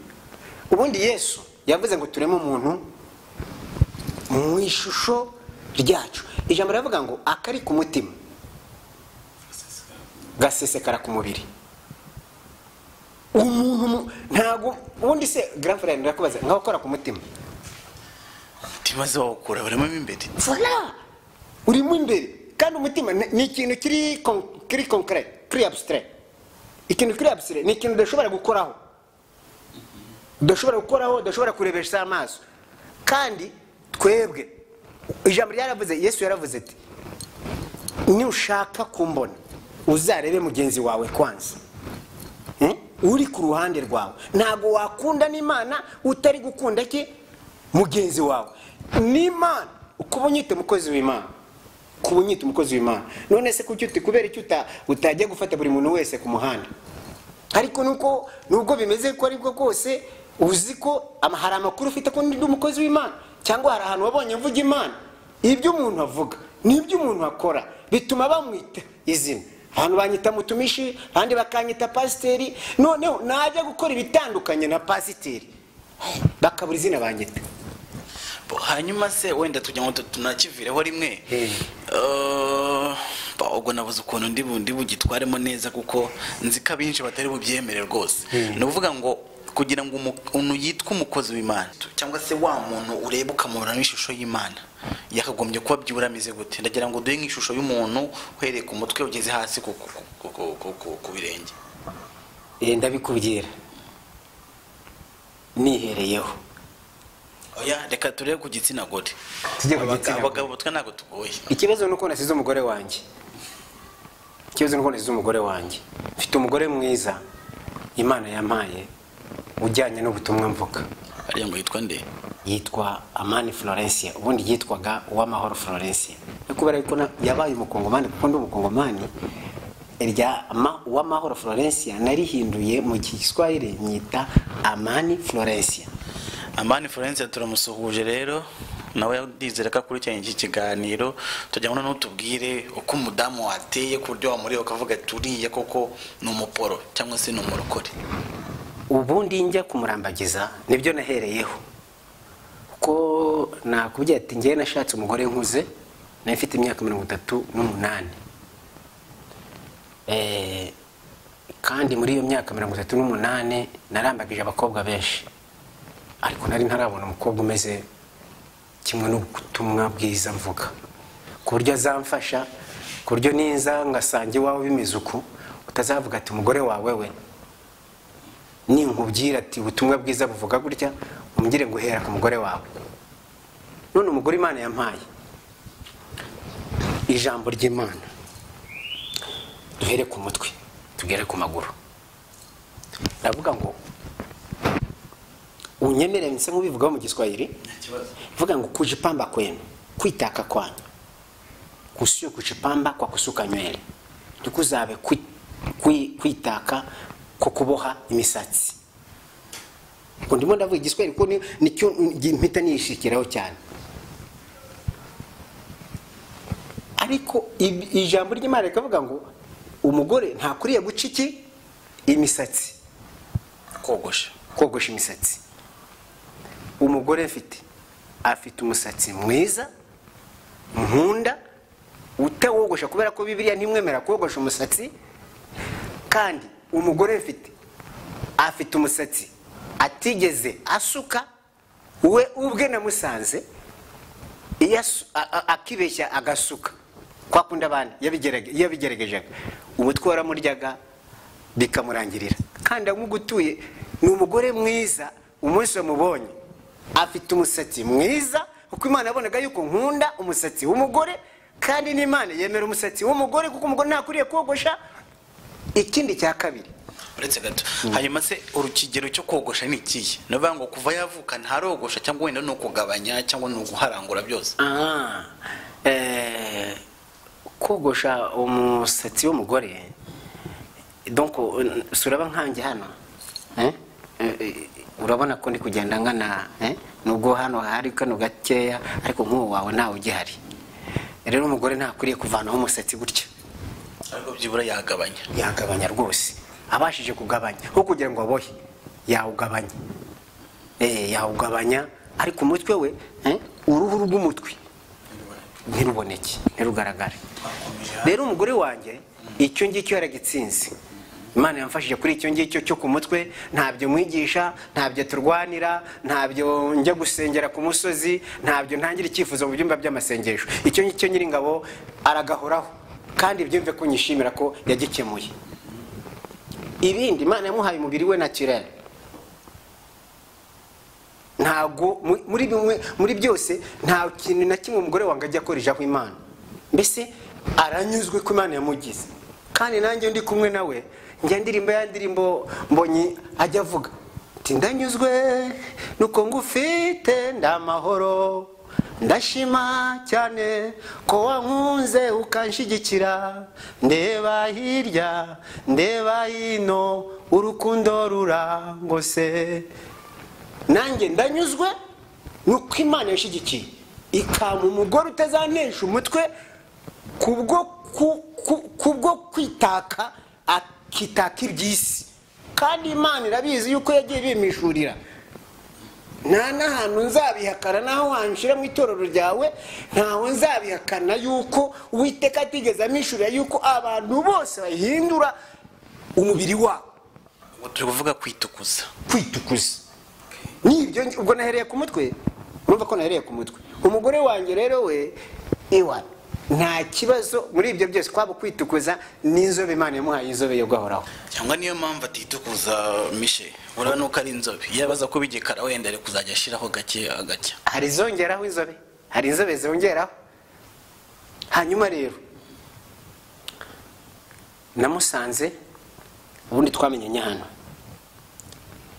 Ubundi Yesu yavuze ngo turemo umuntu mu ishusho ryacu. Ijambo ravuga ngo akari ku mutima gasesekara ku mubiri. Umuntu ntago ubundi se grand frère ndakubaza ngaho ukora ku mutima timaze wakura barimo imbere voilà urimo imbere kandi umutima ni ikintu kiri concret kiri abstrait. Ikintu kiri abstrait ni ikintu udashobora gukoraho udashobora kurebesha amaso kandi twebwe ijambo ryaravuze Yesu yaravuze ati ni ushaka kumbona uzarebe mugenzi wawe kwanza uri ku ruhande rwawe. Ntabwo wakunda n'Imana utari gukunda ki mugenzi wawe. N'Imana ukubunyite umukozi w'Imana none se kucyuti kubera icyo utajya gufata buri muntu wese ku muhanda. Ariko nuko nubwo bimeze ko aribwo kose uzi ko hari amakuru ufite ko ndi umukozi w'Imana cyangwa hari ahantu wabonye mvuga Imana. Ibyo umuntu avuga n'ibyo umuntu akora bituma bamwita izina. Abantu banyita mutumishi abandi bakanyita pasiteri noneho najya gukora ibitandukanye na pasiteri bakabura izina banyita. Hanyuma se wenda tujya ngo tunakivireho rimwe ubwo nabuze ukuntu ndi bugitwaremo neza kuko nzi ko abinshi batari bubyemere rwose. Ni uvuga ngo kugira ngo umuntu yitwa umukozi w'Imana cyangwa se wa muntu ureba ukamubona n'ishusho y'Imana yakagombye kuba byura ameze gute? Ndagira ngo duhe nk'ishusho y'umuntu uhereye ku mutwe ugeze hasi ku birenge. Ndabikubwira nihereyeho. oya reka turebe ku gitsina gore. Tujye ku gitsina gore. Abagabo twe ntabwo tugoye. Ikibazo nuko nasize umugore wanjye. Mfite umugore mwiza Imana yampaye ujyanye n'ubutumwa mvuga. Ariya ngo yitwa nde? Yitwa Amani Florencia, ubundi yitwaga Uwamahoro Florencia. Kubera ko yabaye umukongomani kuko ndi umukongomani, Uwamahoro Florencia narihinduye mu Kiswahili nyita Amani Florencia. Amani Florencia turamusuhuje rero, nawe ndizera ko akurikiranye iki kiganiro. Tujya ngo n'utubwire uko umudamu wateye ku buryo wamuriye ukavuga turiye koko ni umuporo cyangwa se ni umurokore. Ubundi njya kumurambagiza nibyo nahereyeho, ko nakubwiye ati ngiye nashatse umugore nkuze, nafite imyaka 38. Kandi muri iyo myaka 38 narambagije abakobwa benshi, ariko nari ntarabona umukobwa umeze kimwe n'ubutumwa bwiza mvuga, ku buryo azamfasha, ku buryo ninza ngasange iwawe bimeze uko utazavuga ati umugore wawe we ninkubwira ati ubutumwa bwiza buvuga gutya umugire ngo uhera ku mugore wawe. None umugore Imana yampaye ijambo ry'Imana, duhere ku mutwe tugere ku maguru. Ndavuga ngo unyemere nse nk'ubivuga mu Kiswahili, vuga ngo kujipamba kwenu, kwitaka kwanyu kusio kujipamba kwa kusuka nywele, ndikuzabe kwitaka ko kuboha imisatsi. Ko ndimo ndavuga Igiswahili ko nicyo mpita nishikiraho cyane. Ariko ijambo ry'Imana rikavuga ngo umugore ntakuriye guca iki imisatsi, kogosha imisatsi. Umugore afite umusatsi mwiza nkunda utawogosha, kubera ko Bibiliya ntimwemera kogosha umusatsi. Kandi umugore afite umusatsi atigeze asuka, we ubwe namusanze akibeshya agasuka kwa kunda abandi yabigeragejaga, umutwe waramuryaga bikamurangirira. Kandi amugutuye ni umugore mwiza, umunsi wamubonye afite umusatsi mwiza, kuko Imana yabonaga yuko nkunda umusatsi w'umugore, kandi n'Imana yemera umusatsi w'umugore kuko umugore ntakuriye kogosha. Ikindi cya kabiri, uretse gato hanyuma se urukigero cyo kogosha ni ikihe? Navuga ngo kuva yavuka ntarogosha cyangwa wenda no kugabanya cyangwa no guharangura byose? Kogosha umusatsi w'umugore, donc suraba nkanjye hano, urabona ko ndi kugenda ngana, nubwo hano hari kano gakeya, ariko nk'uwo wawe ntawe ugihari. Rero umugore ntakuriye kuvanaho umusatsi gutya, ariko byibura yagabanya rwose. Abashije kugabanya nko kugira ngo abohe yawugabanya, yawugabanya, ariko umutwe we, uruhu rw'umutwe ntiruboneke, ntirugaragare. Rero umugore wanjye icyo ngicyo yaragitsinze. Imana yamfashije kuri icyo ngicyo cyo ku mutwe. Ntabyo mwigisha, ntabyo turwanira, ntabyo njya gusengera ku musozi, ntabyo ntangira icyifuzo mu byumba by'amasengesho. Icyo ngicyo Nyiringabo aragahoraho, kandi byumve ko nyishimira ko yagikemuye. Ibindi Imana yamuhaye umubiri we naturel. Ntago muri byose nta kintu na kimwe umugore wanjye ajya akoreshaho Imana. Mbese aranyuzwe ko Imana yamugize. Kandi nanjye ndi kumwe nawe, njya ndirimbo mbonye ajya avuga ati ndanyuzwe nuko ngufite ndamahoro, ndashima cyane ko wankunze ukanshigikira, ndeba hirya ndeba hino urukundo rurangose. Nanjye ndanyuzwe nuko Imana yashigikiye ikama umugore utazanesha umutwe kubwo kwitaka akitaka iby'isi. Kandi Imana irabizi yuko yagiye bimishurira. Nta n'ahantu nzabihakana, naho wanshira mu itorero ryawe ntaho nzabihakana yuko Uwiteka atigeze amishurira yuko abantu bose bahindura umubiri wabo. Turi kuvuga kwitukuza. Nibyo ubwo nahereye ku mutwe. Urumva ko nahereye ku mutwe. Umugore wanjye rero we nta kibazo muri ibyo byose kwaba kwitukuza n'inzobe Imana yamuhaye inzobe yo gahoraho. cyangwa niyo mpamvu atitukuza Mishe urabona uko ari inzobe yabaza ko bigekara wenda ari kuzajya ashiraho gake agacya hari zongeraho inzobe, hari inzobe zongeraho. Hanyuma rero namusanze, ubundi twamenyanye hano,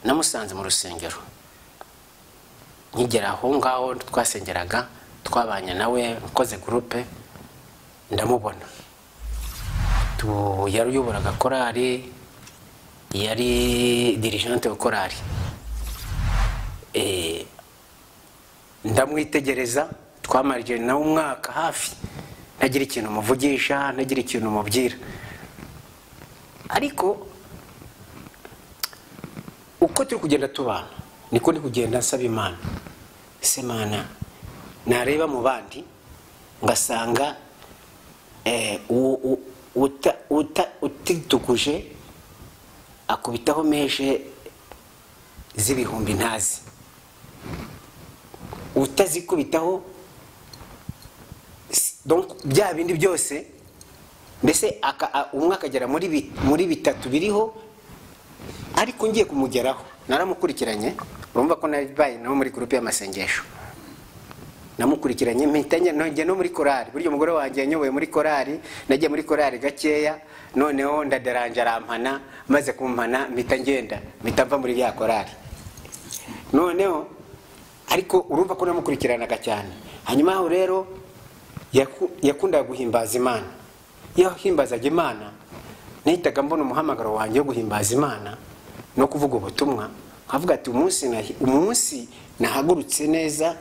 namusanze mu rusengero. Nkigera aho ngaho twasengeraga, twabanye nawe, ukoze groupe, ndamubona. Yari uyoboraga korali, yari dirigente wa korali. Ndamwitegereza, twamarije nawe umwaka hafi, ntagira ikintu muvugisha, ntagira ikintu mubwira. Ariko uko turi kugenda tubana niko ndi kugenda nsaba Imana, ese Mana nareba mu bandi ngasanga utitukuje akubitaho meshe z'ibihumbi ntazi, utazikubitaho donc bya bindi byose mbese umwe akagera muri bitatu biriho. Ariko ngiye kumugeraho naramukurikiranye, urumva ko nabaye no muri groupe y'amasengesho, namukurikiranye mpitanye nongeye no muri korali. Buryo umugore wanjye yanyoboye muri korali, nagiye muri korali gakeya, noneho ndaderanje arampana, maze kumpana mpita ngenda, mpita mva muri ya korali. Noneho ariko urumva ko namukurikiranaga cyane. Hanyuma aho rero yakundaga guhimbaza Imana. Yahimbazaga Imana, nahitaga mbona umuhamagaro wanjye wo guhimbaza Imana no kuvuga ubutumwa, nkavuga ati umunsi nahagurutse neza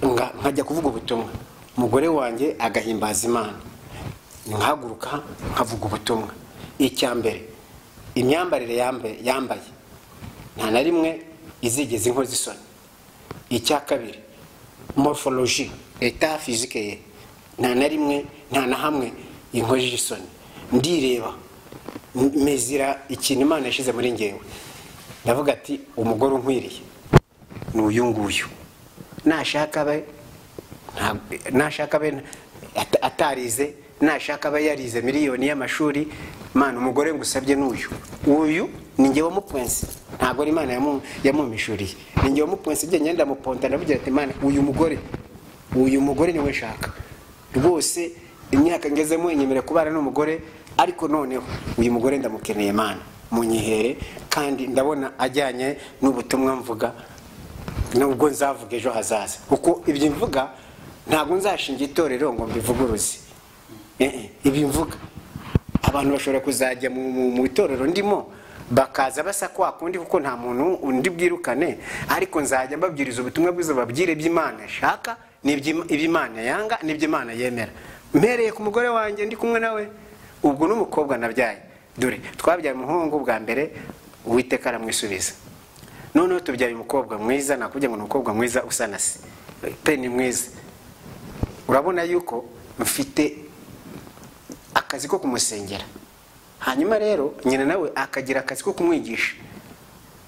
nkajya kuvuga ubutumwa, umugore wanjye agahimbaza Imana, nkahaguruka nkavuga ubutumwa. Icyambere, imyambarire yambaye nta na rimwe izigeze inkozi isoni. Icya kabiri, morphologie, état physique ye nta na rimwe, nta na hamwe inkozi isoni. Ndireba mezira ikintu Imana yashize muri ngewe, ndavuga ati umugore unkwiriye ni uyu nguyu. Nashaka abe atarize, nashaka abe yarize miliyoni y'amashuri, Mana umugore ngusabye n'uyu. Uyu ni ngewe wamupwense, ntabwo ari Imana yamumishuriye, ni ngewe wamupwense. Bye ngenda muponta, ndavugira ati Mana uyu mugore niwe nshaka rwose. Imyaka ngezemo inyemere kubana n'umugore, ariko noneho uyu mugore ndamukeneye Mana munyihere, kandi ndabona ajyanye n'ubutumwa mvuga, nubwo nzavuga ejo hazaza. Kuko ibyo mvuga ntabwo nzashinga itorero ngo mbivuguruze. Ibyo mvuga abantu bashobora kuzajya mu itorero ndimo bakaza basa kwa kundi, kuko nta muntu undi bwirukane, ariko nzajya mbabwiriza ubutumwa bwiza, babwire by'Imana shaka, n'iby'Imana yanga, n'iby'Imana yemera. Mpereye ku mugore wanjye ndi kumwe nawe, ubwo n'umukobwa nabyaye. Dore twabyaye umuhungu bwa mbere, Uwiteka aramwisubiza. Noneho tubyaye umukobwa mwiza, nakubye ngo umukobwa mwiza usa na se pe, ni mwiza. Urabona yuko mfite akazi ko kumusengera. Hanyuma rero nyina nawe akagira akazi ko kumwigisha,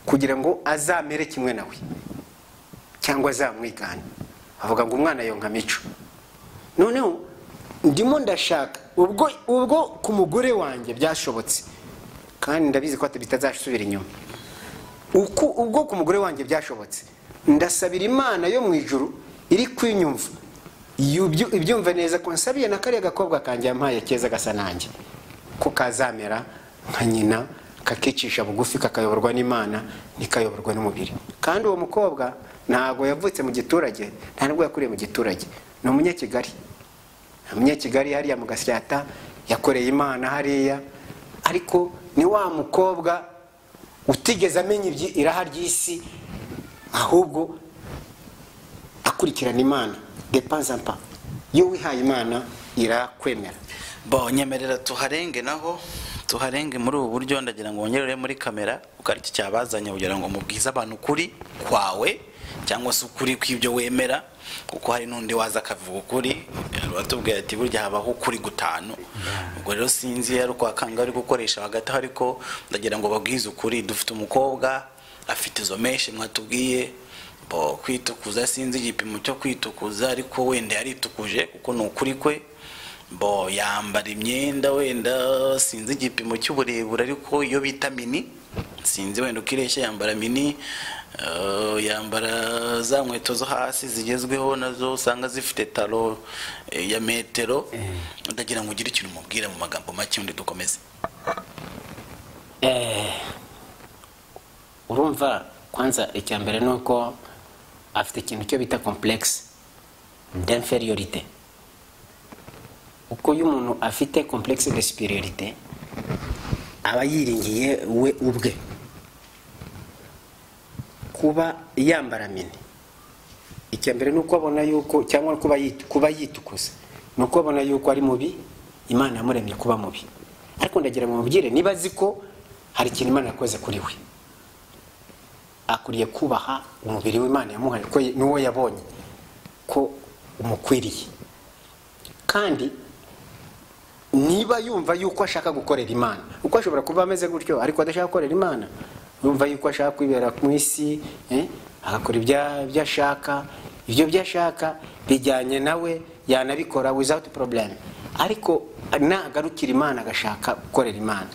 kugira ngo azamere kimwe nawe cyangwa azamwigane. Avuga ngo umwana yonka mico. Noneho ndimo ndashaka ubwo ku mugore wanjye byashobotse, kandi ndabizi ko bitazasubira inyuma. Ubwo ku mugore wanjye byashobotse, ndasabira Imana yo mu ijuru iri kwinyumva, ibyumve neza ko nsabiye na kariya gakobwa kanjye yampaye keza gasa nanjye, ko kazamera nka nyina, kakicisha bugufi, kakayoborwa n'Imana, nikayoborwa n'umubiri. Kandi uwo mukobwa ntago yavutse mu giturage, nta nubwo yakuriye mu giturage, ni umunyakigali. Umunyakigali hariya mu Gasyata, yakoreye Imana hariya, ariko ni wa mukobwa utigeze amenya iraha ry'isi, ahubwo akurikirana Imana de pas en pas. Yo wihaye Imana irakwemera. Nyemerera tuharenge muri ubu buryo, ndagira ngo wongerere muri kamera ukariki cyabazanye kugira ngo mubwize abantu kuri kwawe, cyangwa se ukuri kw'ibyo wemera, kuko hari n'undi waza akavuga ukuri, batubwira ati burya habaho ukuri gutanu. Ubwo rero sinzi ari uko akanga ari gukoresha hagati, ariko ndagira ngo babwize ukuri. Dufite umukobwa afite izo menshi mwatubwiye, bo kwitukuza sinzi igipimo cyo kwitukuza ariko wenda yaritukuje kuko ni ukuri kwe bo yambara imyenda wenda sinzi igipimo cy'uburebure ariko iyo bita mini sinzi wenda ukireshya yambara mini yambara za nkweto zo hasi zigezweho nazo usanga zifite taro ya metero ndagira ngo ugire ikintu umubwira mu magambo make undi dukomeze. Urumva kwanza icyambere nuko afite ikintu cyo bita complexe d'infériorité. Uko y'umuntu afite complexe de supériorité aba yiringiye we ubwe kuba yambara mini. Icyambere nuko abona yuko cyangwa kuba yitukuza nuko abona yuko ari mubi, Imana yamuremye kuba mubi. Ariko ndagira ngo mubwire niba ziko hari ikintu Imana yakoze kuri we, akuriye kubaha umubiri w'Imana yamuhaye ko nuwo yabonye ko umukwiriye. Kandi niba yumva yuko ashaka gukorera Imana, uko ashobora kuba ameze gutyo ariko adashaka gukorera Imana, yumva yuko ashaka kwibera ku isi agakora ibyo ashaka, ibyo byashaka bijyanye nawe yanabikora without problem. Ariko nagarukira Imana agashaka gukorera Imana,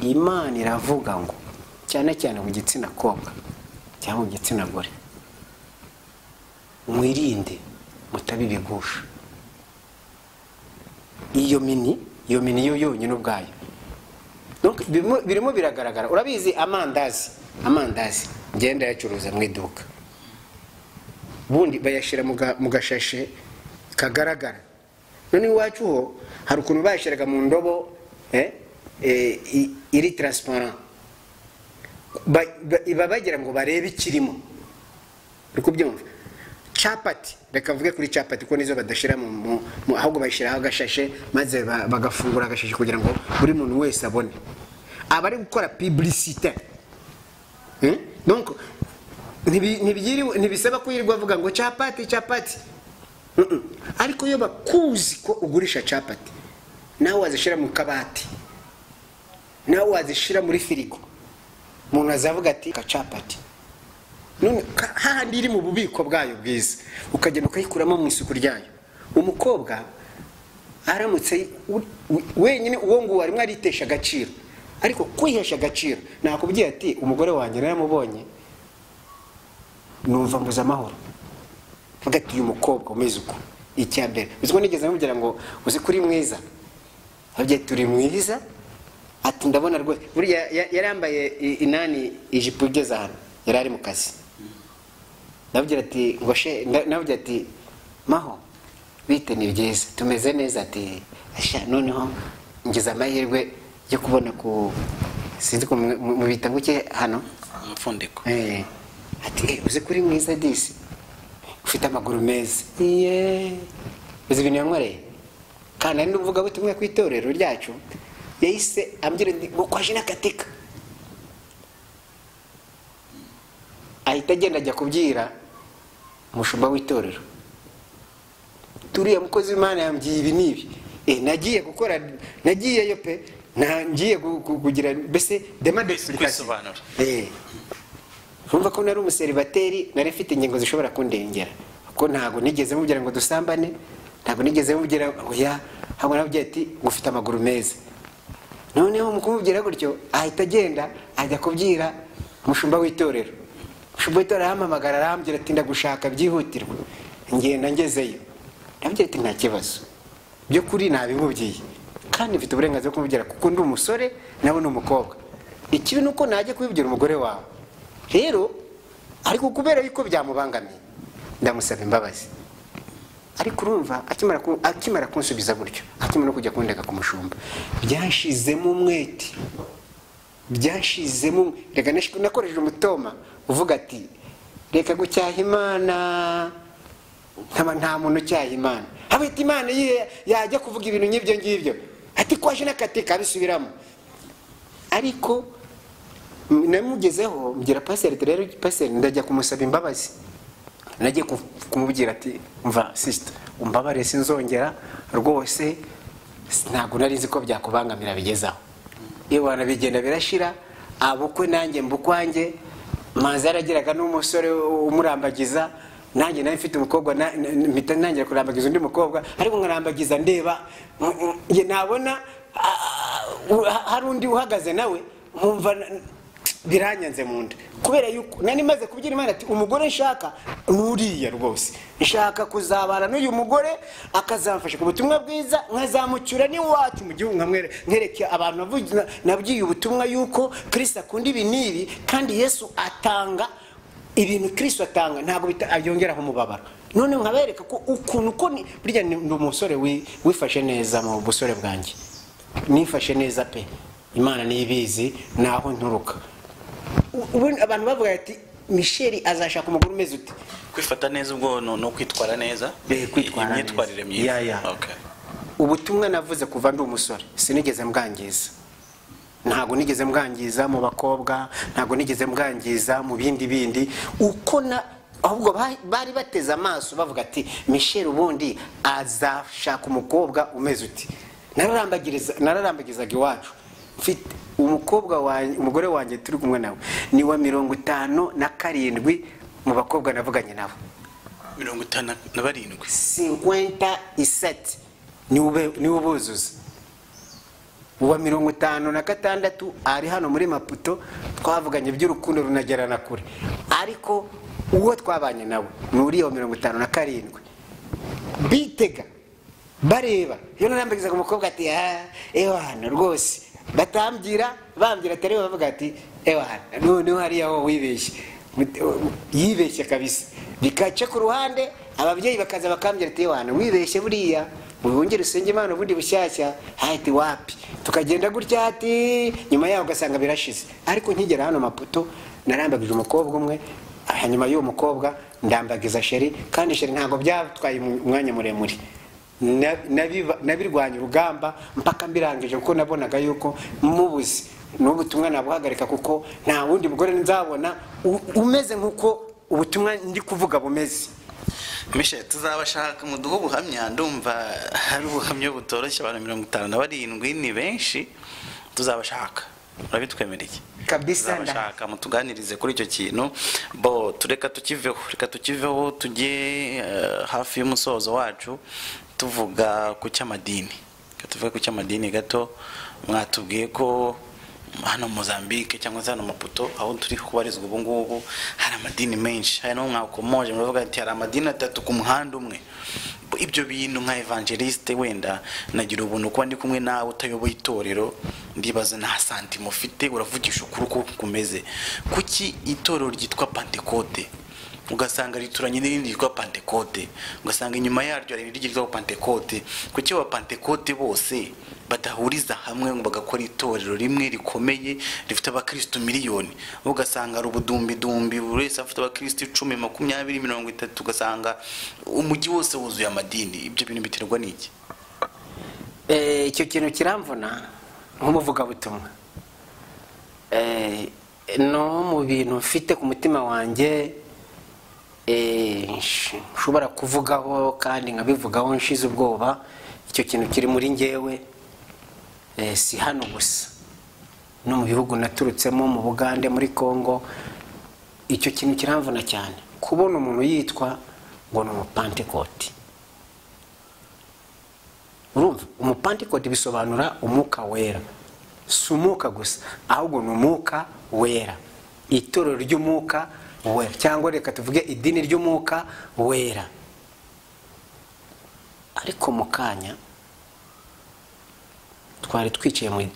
Imana iravuga ngo cyane cyane mu gitsina kobwa cyangwa mu gitsina gore, mwirinde mutabibigusha. Iyo mini yo yonyine ubwayo donc birimo biragaragara. Urabizi amandazi ngenda yacuruza mu iduka, bundi bayashira mu gashashe kagaragara. None iwacu ho hari ukuntu bayashiraga mu ndobo iri transparent, bagira ngo barebe ikirimo. Uri byumva? Chapati, reka mvuge kuri chapati ko nizo badashira mu ahubwo bayishiraho agashashe maze bagafungura agashashe kugira ngo buri muntu wese abone. Abari gukora publicité donc ntibisaba kuyirwa avuga ngo chapati ariko yo bakuzi ko ugurisha chapati nawe wazishira mu kabati, nawe wazishira muri firigo, umuntu azavuga ati ka chapati none hahandi iri mu bubiko bwayo bwiza ukagenda ukayikuramo mu isuku ryayo. Umukobwa aramutse wenyine uwo ngo arimo aritesha agaciro, ariko kwihesha agaciro nakubwiye ati umugore wanjye naramubonye numva mbuza amahoro, vuga ati uyu mukobwa umeze uko. Icyambere biziko nigeze mubwira ngo uzi kuri mwiza, abye turi mwiza, ati ndabona rwose buriya yarambaye inani ijipo igeze hano, yari ari mu kazi. Nabwira ati ngoshe, nabwira ati maho bite ni byiza tumeze neza, ati asha noneho ngize amahirwe yo kubona ku sinzi ko mu bitanguke hano umfundiko ati uzi kuri mwiza disi, ufite amaguru meza. Uzi ibintu yankoreye kandi ari nduvuga butumwe ku itorero ryacu, yahise ambwira ngo kwaje nakatika, ahita agenda ajya kubyira umushumba w'itorero. Turiya mukozi w'Imana yambwiye ibi nibi, nagiye gukora, nagiyeyo pe, ngiye kugira mbese demande d'explication. Urumva ko nari umuseribateri, nari mfite ingingo zishobora kundengera, ko ntago nigeze mubwira ngo dusambane, ntago nigeze mubwira oya, hamwe nabyo ati ngufite amaguru meza. Noneho mukumubwira gutyo ahita agenda ajya kubyira umushumba w'itorero. Umushumba w'itorero ahamamagara arambwira ati ndagushaka byihutirwa. Ngenda ngezeyo, nabyo ati nta kibazo, byo kuri nabimubwiye kandi mfite uburenganzira bwo kumubwira kuko ndi umusore nawe ni umukobwa. Ikibi nuko najye kubibwira umugore wawe. Rero ariko kubera yuko byamubangamiye ndamusaba imbabazi. Ariko urumva akimara kunsubiza gutyo, akimara kujya kundeka ku mushumba, byashizemo umwete, byashizemo reka nakoresheje umutoma uvuga ati reka gucyaha Imana, nta muntu ucyaha Imana. Habita Imana yajya kuvuga ibintu nk'ibyo ngibyo, ati kwaje nakatika abisubiramo. Ariko namugezeho mbwira pastor rero pastor ndajya kumusaba imbabazi, nagiye kumubwira ati umva sister umbabare sinzongera rwose, ntago nari nzi ko byakubangamira bigezaho. Iyo wana bigenda birashira abukwe nanjye mbukwanjye Manzi yaragiraga n'umusore umurambagiza, nanjye nari mfite umukobwa mpita ntangira kurambagiza undi mukobwa, ariko nkarambagiza ndeba nge nabona hari undi uhagaze nawe nkumva biranyanze mu nda, kubera yuko nani maze kubyira Imana ati umugore nshaka nuriya rwose, nshaka kuzabana n'uyu mugore akazamfasha ku butumwa bwiza, nkazamucyura n'iwacu mu gihugu, nkereke abantu nabwiye ubutumwa yuko Kristo akunda ibi n'ibi, kandi Yesu atanga ibintu Kristo atanga ntabwo byongeraho umubabaro. None nkabereka ko ukuntu ko burya ni umusore wifashe neza mu busore bwanjye, nifashe neza pe, Imana niyibizi naho nturuka. Abantu bavuga ati Michel azashaka umugore umeze ute? Kwifata neza ubwo no kwitwara neza, imyitwarire myiza. Okay. Ubutumwa navuze kuva ndi umusore sinigeze mbwangiza, ntago nigeze mbwangiza mu bakobwa, ntago nigeze mbwangiza mu bindi uko na ahubwo bari bateze amaso bavuga ati Michel ubundi azashaka umukobwa umeze uti. Nararambagizaga iwacu mfite umukobwa wanjye, umugore wanjye turi kumwe nawe ni wa 57 mu bakobwa navuganye nabo. 57 57 ni ubuzuza. Uwa 56 ari hano muri Maputo, twavuganye by'urukundo runagerana kure, ariko uwo twabanye nawe nuri wa 57 bitega bareba. Yo narambagizaga umukobwa ati hano rwose batambira atari bavuga ati hano none hari yaho wibeshye, yibeshye kabisa, bikaca ku ruhande ababyeyi bakaza bakambira ati hano wibeshye buriya ubungere usenge Imana ubundi bushyashya, hati wapi tukagenda gutya ati nyuma yaho ugasanga birashize. Ariko nkigera hano Maputo narambagije umukobwa umwe, hanyuma y'uwo mukobwa ndambagiza Sheri, kandi Sheri ntago byatwaye umwanya muremure, nabirwanya urugamba mpaka mbirangije, kuko nabonaga yuko mubuzi n'ubutumwa nabuhagarika, kuko nta wundi mugore nzabona umeze nkuko ubutumwa ndi kuvuga bumeze. Michel, tuzabashaka mu duho buhamya, ndumva hari ubuhamya butoroshye, abantu 57 ni benshi, tuzabashaka urabitwemereye kabisa, ndashaka mutuganirize kuri icyo kintu. Reka tukiveho tujye hafi y'umusozo wacu tuvuga ku cy'amadini. Tuvuga ku cy'amadini gato. Mwatubwiye ko hano Mozambique cyangwa hano Maputo aho turi kubarizwa ubu ngubu hari amadini menshi, hari no mwakomoje muravuga ati hari amadini 3 ku muhanda umwe. Ibyo bintu nka evangeliste wenda nagira ubuntu kuba ndi kumwe nawe utayoboye itorero, ndibaza nta santimo ufite uravugisha ukuri uko kumeze. Kuki itorero ryitwa Pentecote ugasanga rituranye n'irindi ryitwa Pentecote, ugasanga inyuma yaryo hari irindi ryitwa Pentecote? Kuki wa Pentecote bose badahuriza hamwe ngo bagakora itorero rimwe rikomeye rifite abakristo miliyoni? Ugasanga ari ubudumbi buri wese afite abakristo 10, 20, 30, ugasanga umujyi wose wuzuye amadini. Ibyo bintu biterwa n'iki? Icyo kintu kiramvuna nk'umuvuga butumwa, no mu bintu mfite ku mutima wanjye nshobora kuvugaho kandi nkabivugaho nshize ubwoba. Icyo kintu kiri muri njyewe, si hano gusa, no mu bihugu naturutsemo, mu Bugande, muri Kongo. Icyo kintu kiramvuna cyane kubona umuntu yitwa ngo ni umupantekote. Urumva umupantekote bisobanura umwuka wera, si umwuka gusa ahubwo ni umwuka wera, itorero ry'umwuka wera, cyangwa reka tuvuge idini ry'umwuka wera. Ariko mu kanya twari twicaye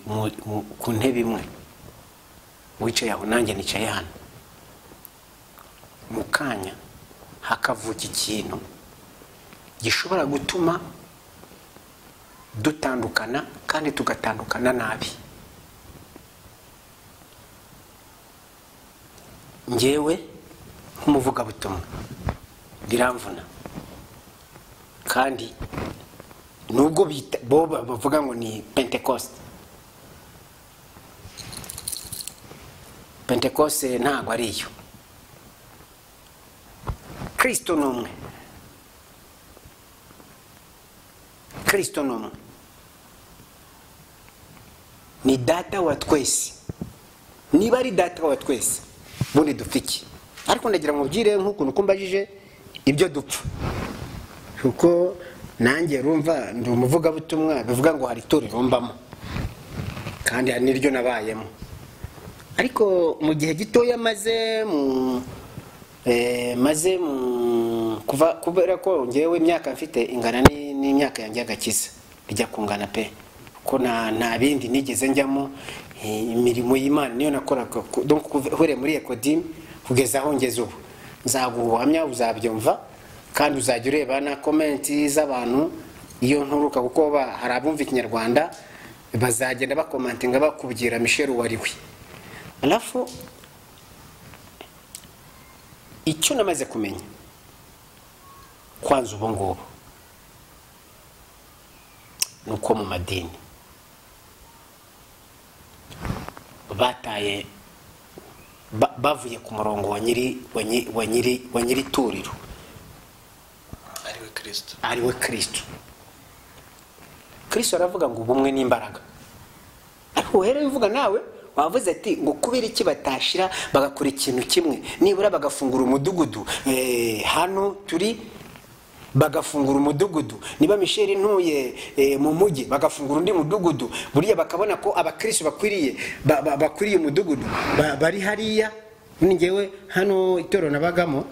ku ntebe imwe, wicaye aho nanjye nicaye hano, mu kanya hakavuka ikintu gishobora gutuma dutandukana, kandi tugatandukana nabi. Njyewe nk'umuvuga butumwa biramvuna, kandi nubwo bo bavuga ngo ni Pentecoste ntabwo ari yo. Kristo n'umwe, Kristo n'umwe, ni data wa twese. Niba ari data wa twese bundi dupfiki ariko ndagira ngo ubwire nk'ukuntu kumbajije ibyo dupfa kuko nanjye rumva ndi umuvugabutumwa bivuga ngo hari itorero mbamo kandi hari n'iryo nabayemo ariko mu gihe gitoya maze kubera ko ngewe imyaka mfite ingana n'imyaka yanjye y'agakiza ijya kungana pe ko nta bindi nigeze njyamo imirimo y'Imana niyo nakoraga donc uhereye muri Ecodim kugeza aho ngeze ubu nzaguhamya uzabyumva kandi uzajya ureba na komenti z'abantu iyo nturuka kuko hari abumva ikinyarwanda bazagenda bakomentinga bakubwira Michel wariwe alafu icyo namaze kumenya kwanza ubu ngubu nuko mu madini bataye bavuye ku murongo wa nyiri turiro ariwe Kristo aravuga ngo ubumwe n'imbaraga ariko uhereye uvuga nawe wavuze ati ngo kubera iki batashira bagakora ikintu kimwe nibura bagafungura umudugudu hano turi bagafungura umudugudu niba Michel ntuye mu mujyi bagafungura undi mudugudu buriya bakabona ko abakristo bakwiriye umudugudu bari hariya ngewe hano itorero nabagamo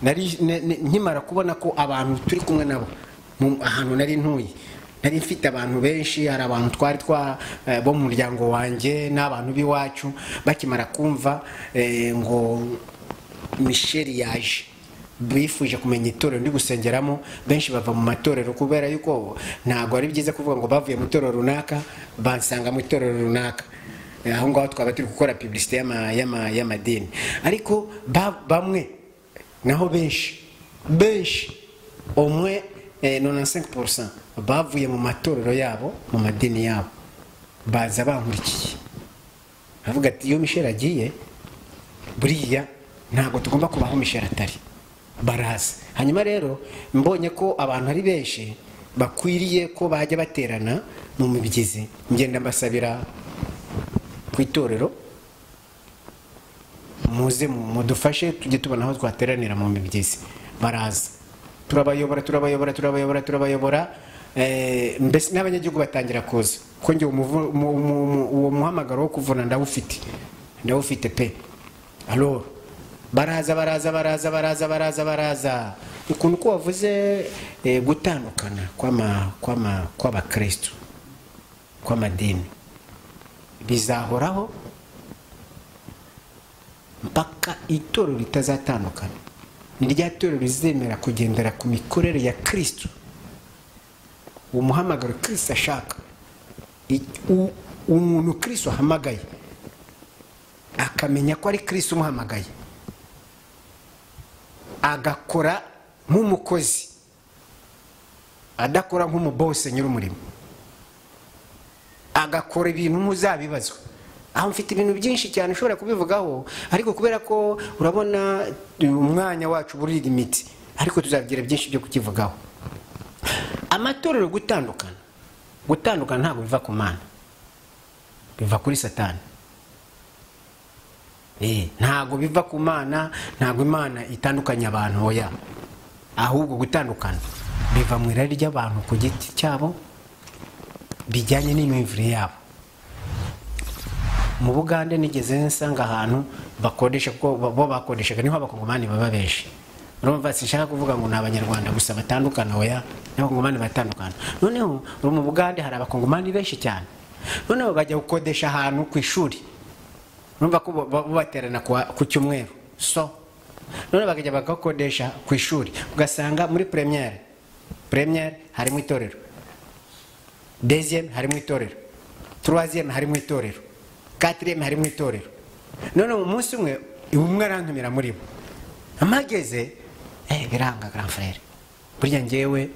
nari nkimara kubona ko abantu turi kumwe nabo ahantu nari ntuye nari mfite abantu benshi hari abantu twari bo mu muryango wanjye n'abantu b'iwacu bakimara kumva ngo Michel yaje bifuje kumenya itorero ndi gusengeramo benshi bava mu matorero kubera yuko ntago ari byiza kuvuga ngo bavuye mu itorero runaka bansanga mu itorero runaka aho ngaho twaba turi gukora publicité y'amadini ariko bamwe naho benshi omwe 95% bavuye mu matorero yabo mu madini yabo baza bankurikiye avuga ati iyo Michel agiye buriya ntago tugomba kubaho Michel atari baraza hanyuma rero mbonye ko abantu ari benshi bakwiriye ko bajya baterana mu mibyizi ngenda mbasabira ku itorero muze mudufashe tujye tubona aho twateranira mu mibyizi baraza turabayobora mbese n'abanyagihugu batangira kuza ko njye uwo muhamagaro wo kuvuna ndawufite pe alors baraza ukuntu ko wavuze gutandukana kw'abakristo kw'amadini bizahoraho mpaka itorero ritazatandukana ni rya torero rizemera kugendera ku mikorere ya Kristo umuhamagaro Kristo ashaka umuntu Kristo ahamagaye akamenya ko ari Kristo umuhamagaye agakora nk'umukozi adakora nk'umubose nyir'umurimo agakora ibintu muzabibazwa aho mfite ibintu byinshi cyane ushobora kubivugaho ariko kubera ko urabona umwanya wacu buri limiti ariko tuzagira byinshi byo kukivugaho amatorero gutandukana ntabwo biva ku Mana biva kuri Satani ntabwo biva ku Mana ntabwo Imana itandukanya abantu oya ahubwo gutandukana biva mu irari ry'abantu ku giti cyabo bijyanye n'imyumvire yabo mu Bugande nigeze nsanga ahantu bakodesha ko bo bakodeshaga niho abakongomani baba benshi urumva sinshaka kuvuga ngo n'abanyarwanda gusa batandukana oya n'abakongomani batandukana noneho mu Bugande hari abakongomani benshi cyane noneho bajya gukodesha ahantu ku ishuri urumva ko baterana ku cyumweru so none bakajya bagakodesha ku ishuri ugasanga muri première harimo itorero deuxième harimo itorero troisième harimo itorero quatrième harimo itorero none mu munsi umwe arantumira muri bo amageze biranga grand frère burya ngewe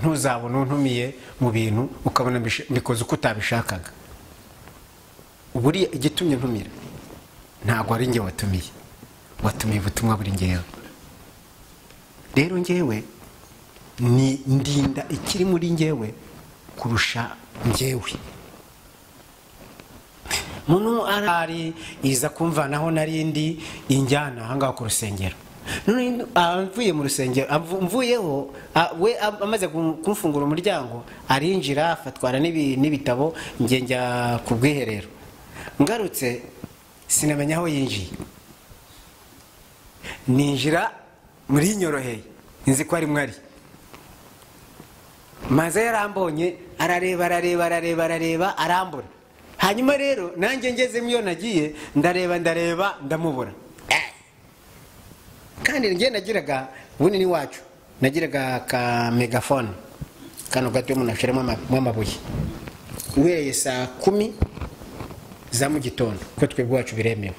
ntuzabona untumiye mu bintu ukabona bikoze uko utabishakaga buriya igitumye ntumira ntabwo ari njye watumiye ubutumwa buri ngewe rero ngewe ni ndinda ikiri muri ngewe kurusha ngewe umuntu arari iza kumvanaho narindi injyana ahangaha ku rusengero. None mvuye mu rusengero mvuyeho we amaze kumfungura umuryango arinjira afatwara n'ibitabo nge njya ku bwiherero. Ngarutse sinamenya aho yinjiye, ninjira muri nyoroheye nzi ko ari mwari. Maze yarambonye arareba arambura. Hanyuma rero nanjye ngeze myo nagiye ndareba ndamubura. Kandi nge nagiraga bunini wacu nagiraga ka megafone kano gato umuntu ashiramo amabuye. Uhereye saa 10 za mu gitondo ko twebwe wacu biremewe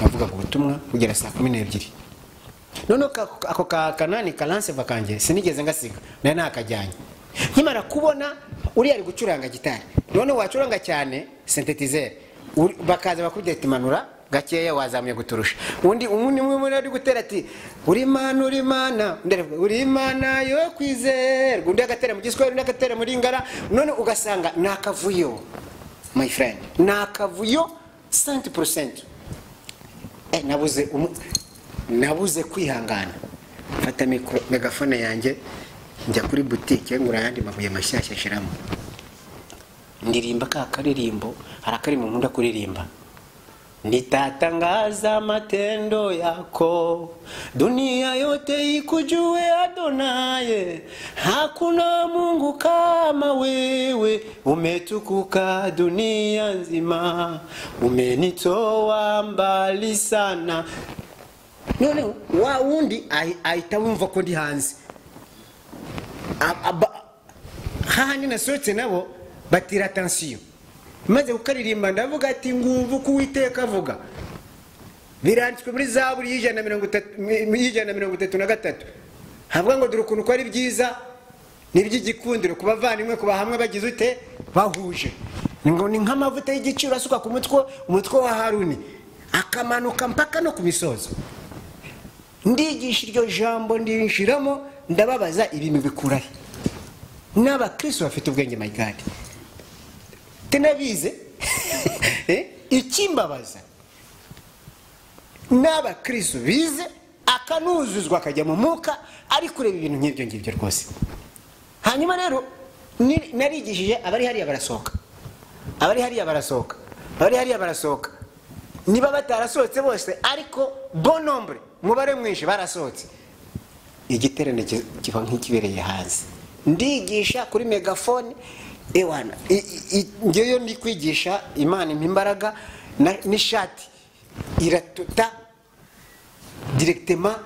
bavuga ku butumwa kugera saa 12. None ako kanani kalanse vakanje sinigeze ngasiga naye nakajyanye. Nkimara kubona uri ari gucuranga gitari, none wacuranga cyane synthesizer bakaza bakudetimanura gakeya wazamye guturusha. Undi umwe ari gutera ati uri mana uri mana yo kwizerwa, undi agatera mu giswahili undi agatera muri ngara. None ugasanga nakavuyo my friend, nakavuyo 100%. Nabuze kwihangana, fata megafone yanjye njya kuri boutique ngura yandi mabuye mashyashya shiramo ndirimba karirimbo. Harakari mu nkunda kuririmba, nitatangaza matendo yako dunia yote ikujue Adonaye, hakuna Mungu kama wewe, umetukuka dunia nzima, umenitoa mbali sana. None wa undi ahitawumva ko ndi hanze. Hahandi nasohotse nabo batira attention. Maze ukaririmba ndavuga ati ngumva uko Uwiteka avuga. Biranditswe muri Zaburi 133 havuga ngo dore ukuntu ko ari byiza n'iby'igikundiro kubavana kuba hamwe bagize ute bahuje. Ngo ni nk'amavuta y'igiciro asuka ku umutwe wa Haruni akamanuka mpaka no ku misozo. Ndigisha iryo jambo ndinshiramo ndababaza ibintu bikurahe. N'abakristo bafite ubwenge my God. Tenabize ikimbabaza n'abakristo bize akanuzuzwa akajya mu muka ari kureba ibintu nk'ibyo ngibyo rwose. Hanyuma rero narigishije abari hariya barasohoka niba batarasohotse bose ariko bon nombre mubare mwinshi barasohotse. Igiterane kiva nk'ikibereye hanze ndigisha kuri megafone ewana ngeyo ndi kwigisha Imana imbaraga n'ishati iratuta directement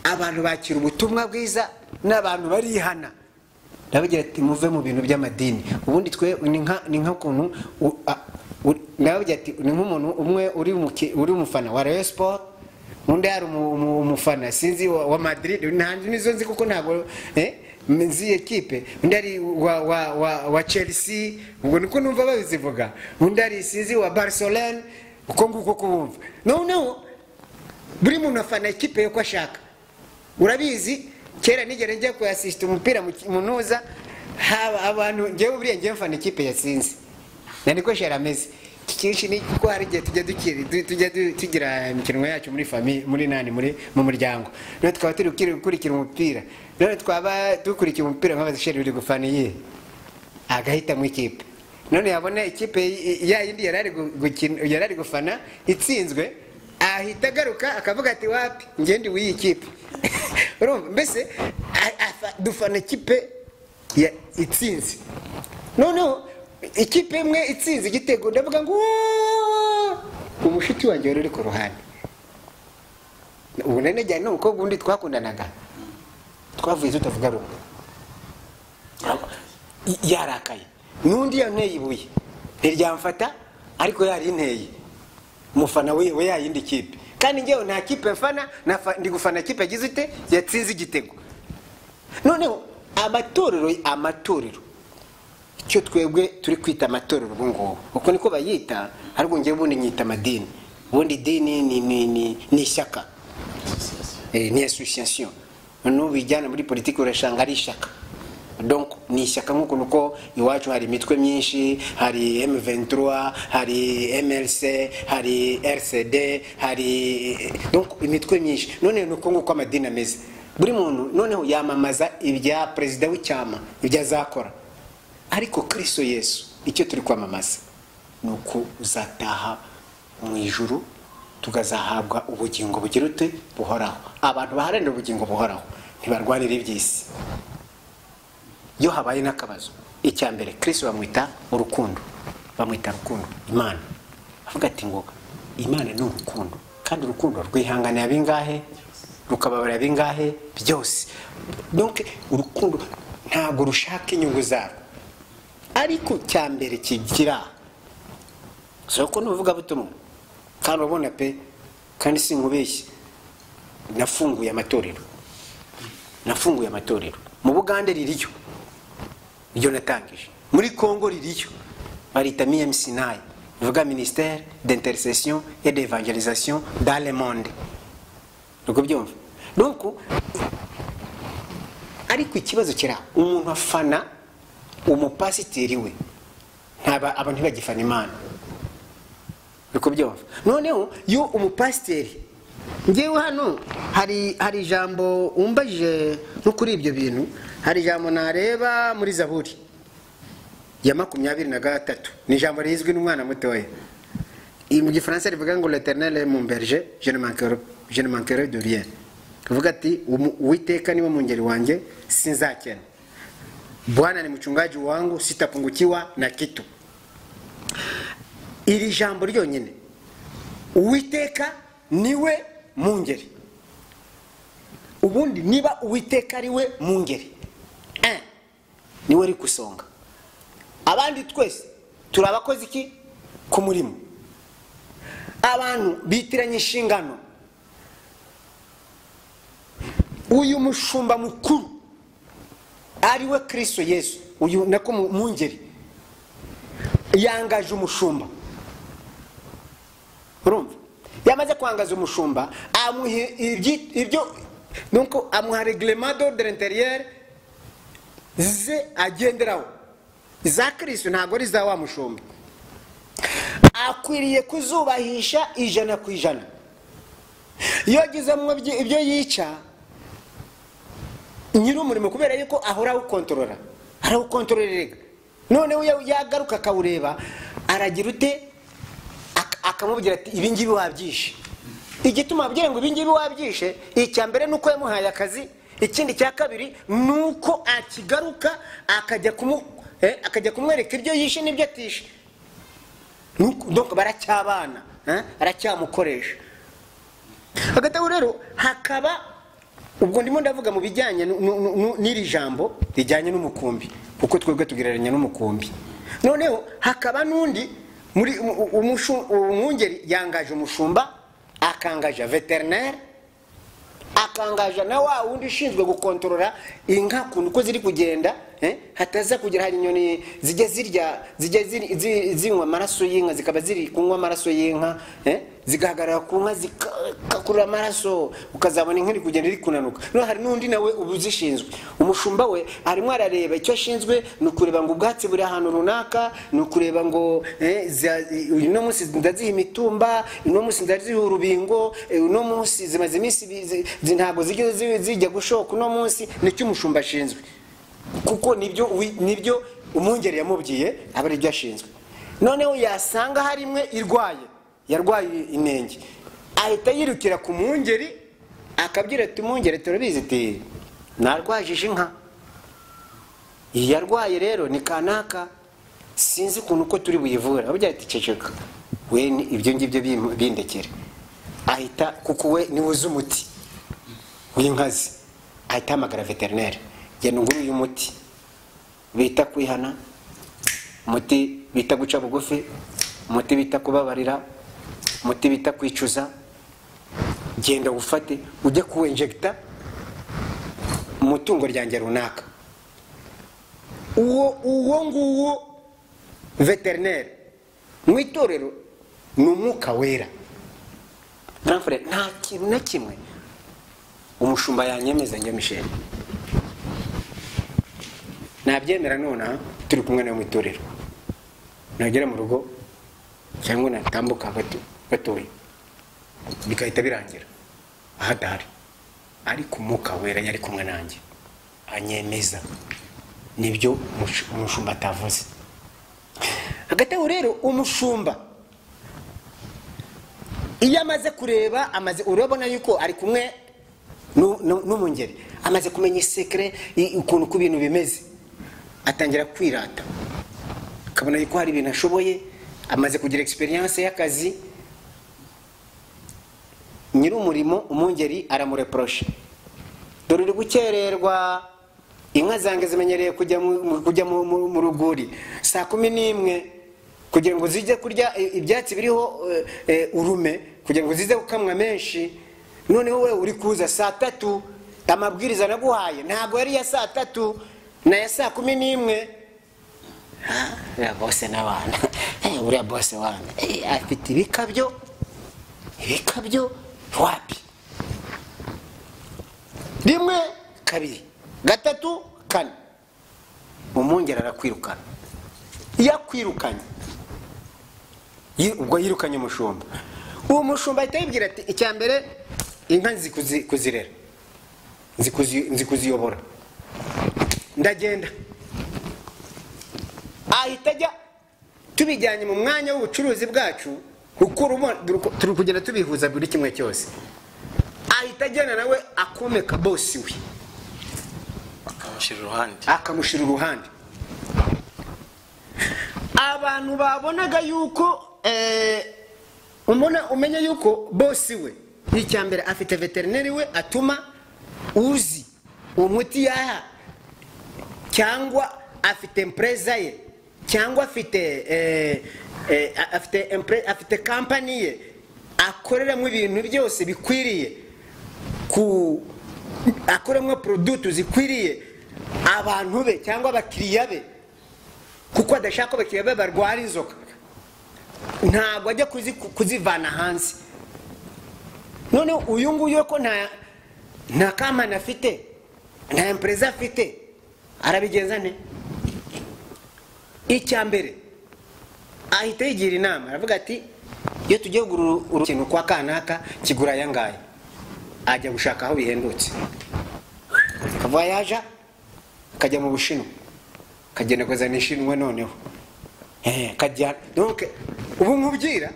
abantu bakira ubutumwa bwiza n'abantu barihana. Ndabagira ati muve mu bintu by'amadini, ubundi twe ni nka kuntu nabagira ati ni nk'umuntu umwe uri umufana wa Real Sport, undi ari umufana sinzi wa Madrid, ntanzi nizo nzi kuko ntago nzi equipe, undi ari wa Chelsea, ubwo niko numva babizivuga, undi ari sinzi wa Barcelona, uko nguko kubumva. No buri muntu afana equipe yo kwashaka. Urabizi kera nigere njye ku assist umupira mu ntuza haba abantu ngewe buriye ngiye mfana equipe yatsinze niko sharameze. Kikinshi ni ko hari gihe tujya tugira imikino yacu muri famille muri nani mu muryango. None twaba turi gukurikira umupira, none twaba dukurikira umupira nkabaza sheri uri gufana iye agahita mu ikipe. None yabona ikipe ya yindi yarari gufana itsinzwe ahita agaruka akavuga ati wapi ngende wiyi ikipe. Urumva mbese dufana ikipe ya itsinze. None ikipe imwe itsinze igitego ndavuga ngo umushiti wanjye uri ku ruhande. Ubu nene jyana n'umukobwa undi twakundanaga twavuye tutavuga rumwe yarakaye n'undi yanteye ibuye ntiryamfata ariko yari inteye umufana we yayindi kipe kandi ngewe nta kipe mfana ndi gufana kipe yagize ite yatsinze igitego. Noneho amatorero cyo twebwe turi kwita amatorero ubungubu uko niko bayita, ariko ngewe ubundi nyita amadini. Ubundi dini ni ishyaka, ni association. N'ubu bijyana muri politiki urashanga ari ishyaka. donc ni ishyaka nk'uko nuko iwacu hari imitwe myinshi, hari M23, hari MLC, hari RCD, hari donc imitwe myinshi. None nuko nguko amadini ameze, buri muntu noneho yamamaza ibya perezida w'icyama ibyo azakora, ariko Kristo Yesu icyo turi kwamamaza nuko uzataha mu ijuru tugazahabwa ubugingo bugira ute buhoraho. Abantu baharanira ubugingo buhoraho ntibarwanira iby'isi. Iyo habaye n'akabazo, icya mbere Kristo bamwita urukundo, bamwita rukundo Imana. Avuga ati ngo Imana ni urukundo, kandi urukundo rwihanganira bingahe, rukababarira bingahe byose. Donc urukundo ntabwo rushaka inyungu zarwo, ariko cya mbere kigira soko nuvuga butumwa. Kandi ubona pe, kandi sinkubeshye, nafunguye amatorero mu Bugande ririyo, iryo natangije muri Congo ririyo, barita MIM Sinai, bivuga ministère d'intercession et d'évangélisation dans le monde. Nuko byumva. Donc ariko ikibazo kira umuntu afana umupasiteri we, abantu ntibagifana Imana. Nuko byumva. Noneho yo umupasiteri, ngewe hano hari ijambo umbajije no kuri ibyo bintu, hari ijambo nareba muri Zaburi ya 23, ni ijambo rizwi n'umwana mutoya. Mu Gifaransa rivuga ngo l'Éternel est mon berger, je ne manquerai de rien. Kuvuga ati Uwiteka niwe mungeri wanjye sinzakena, Bwana ni mchungaji wangu sitapungukiwa na kitu. Iri jambo ryonyine, Uwiteka niwe mungeri. Ubundi niba Uwiteka ari we mungeri, niwe ari kusonga. Abandi twese turabakoze iki ku murimo. Abantu bitiranye inshingano. Uyu mushumba mukuru ari we Kristo Yesu, uyu nako mungeri yangaje umushumba. Urumva? Yamaze kwangaza umushumba, amuhe ibyo donc amuha règlement d'ordre intérieur ze agenderaho. Za Kristo ntago ari za wa mushumba. Akwiriye kuzubahisha 100%. Iyo agizemo ibyo yica nyiri umurimo, kubera yuko ahora ukontorora, arawukontororera. Noneho yagaruka akawureba, aragira ute akamubwira ati ibi ngibi wabyishe. Igituma abwira ngo ibi ngibi wabyishe, icya mbere nuko yamuhaye akazi, ikindi cya kabiri nuko akigaruka akajya kumwereka ibyo yishe n'ibyo atishe. Donc baracyabana, aracyamukoresha. Hagati rero hakaba, ubwo ndimo ndavuga mu bijyanye n'iri jambo rijyanye n'umukumbi, kuko twebwe tugereranya n'umukumbi. Noneho hakaba nundi muri umwungeri yangaje umushumba, akangaje veterinaire, akangaje na wa wundi ushinzwe gukontorora inka kuntu ko ziri kugenda, hataza kugira hari inyoni zijya zinywa amaraso y'inka, zikaba ziri kunywa amaraso y'inka, zigahagarara ku nka zikakurura amaraso, ukazabona inka iri kugenda iri kunanuka. No hari nundi nawe ubuzishinzwe, umushumba we arimo arareba icyo ashinzwe, nukureba ngo ubwatsi buri ahantu runaka, nukureba ngo uno munsi ndaziha imitumba, uno munsi ndaziha urubingo, uno munsi zimaze iminsi ntago zijya gushoka, uno munsi nicyo umushumba ashinzwe, kuko nibyo umwungeri yamubwiye aba ari byo ashinzwe. Noneho yasanga hari imwe yarwaye inenge, ahita yirukira ku mwungeri, akabwira ati umwungeri turabizi ati narwajije inka, iyi yarwaye rero ni kanaka, sinzi ukuntu uko turi buyivura. Abujya ati ceceka we, ibyo ngibyo bindekere. Ahita kuko we ni wuzi umuti w'inkazi, ahita hamagara veterinaire, genda nguru uyu muti bita kwihana, umuti bita guca bugufi, umuti bita kubabarira, umuti bita kwicuza, genda ufate ujye kuwenjecta umutungo ryanjye runaka. Uwo nguwo veterinaire mu itorero ni umwuka wera. Nta kintu na kimwe umushumba yanyemeza njye Michel. nabyemera nona turi kumwe nawe mu itorero nagera mu rugo cyangwa natambuka gatoya bikahita birangira ahadari ariko Umwuka Wera yari kumwe nanjye anyemeza nibyo umushumba atavuze. Hagati aho rero umushumba iyo amaze kureba urabona yuko ari kumwe n'umungeri amaze kumenya isekre ukuntu ku bintu bimeze atangira kwirata akabona yuko hari ibintu ashoboye amaze kugira experience y'akazi nyiri umurimo umungeri aramureproche dore uri gukererwa inka zange zimenyereye kujya mu ruguri saa 11 kugira ngo zijye kurya ibyatsi biriho urume kugira ngo zize gukamwa menshi none wowe uri kuza saa 3 amabwiriza naguhaye ntago yari ya saa 3 na ya saa 11 ya bose n'abana uriya bose wana afite ibikabyo wapi rimwe kabiri gatatu kane umungera arakwirukana yakwirukanye ubwo yirukanye umushumba uwo mushumba ahita yibwira ati icyambere inka nzi kuzirera nzi kuziyobora ndagenda ahita ajya tubijyanye mu mwanya w'ubucuruzi bwacu turi kugenda tubihuza buri kimwe cyose ahita ajyana nawe akomeka bosi we akamushira uruhande abantu babonaga yuko umenya yuko bosi we icyambere afite veterineri we atuma uzi umuti yaha cyangwa afite empresa ye cyangwa afite company ye akoreramo ibintu byose bikwiriye akoreramo product zikwiriye abantu be cyangwa abakiriya be kuko adashaka abakiriya be barwara inzoka ntabwo ajya kuzivana hanze none uyu nguyu ko nta kamana afite nta empresa afite arabigenza ne icyambere ahita yigira inama aravuga ati iyo tugiye kugura urukintu kwa kanaka kigura yangaye ajya gushaka aho bihendutse kava yaja kajya mu Bushinwa kagenda kuzana ishinwa noneho kajya donc ubu nkubwira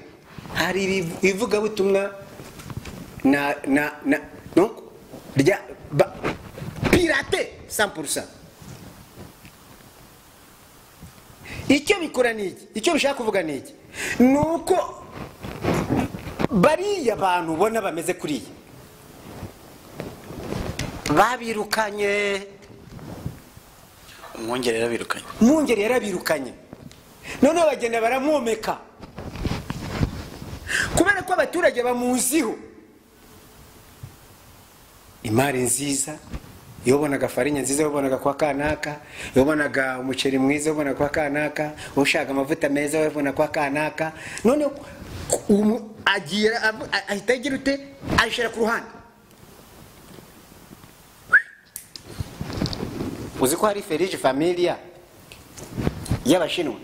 hari ivuga butumwa donc rya pirate 100%. Icyo bikora niki icyo bishaka kuvuga niki nuko bariya bantu ubona bameze kuriya babirukanye umwungeri yarabirukanye none bagenda baramwomeka kubera ko abaturage bamuziho imari nziza yobonaga farinya nziza yobonaga kwa kanaka yobonaga umuceri mwiza yobonaga kwa kanaka ushaka amavuta meza yobona kwa kanaka none agira ahita agira ute ashira ku ruhande uzi ko hari Ferige Familia y'Abashinwa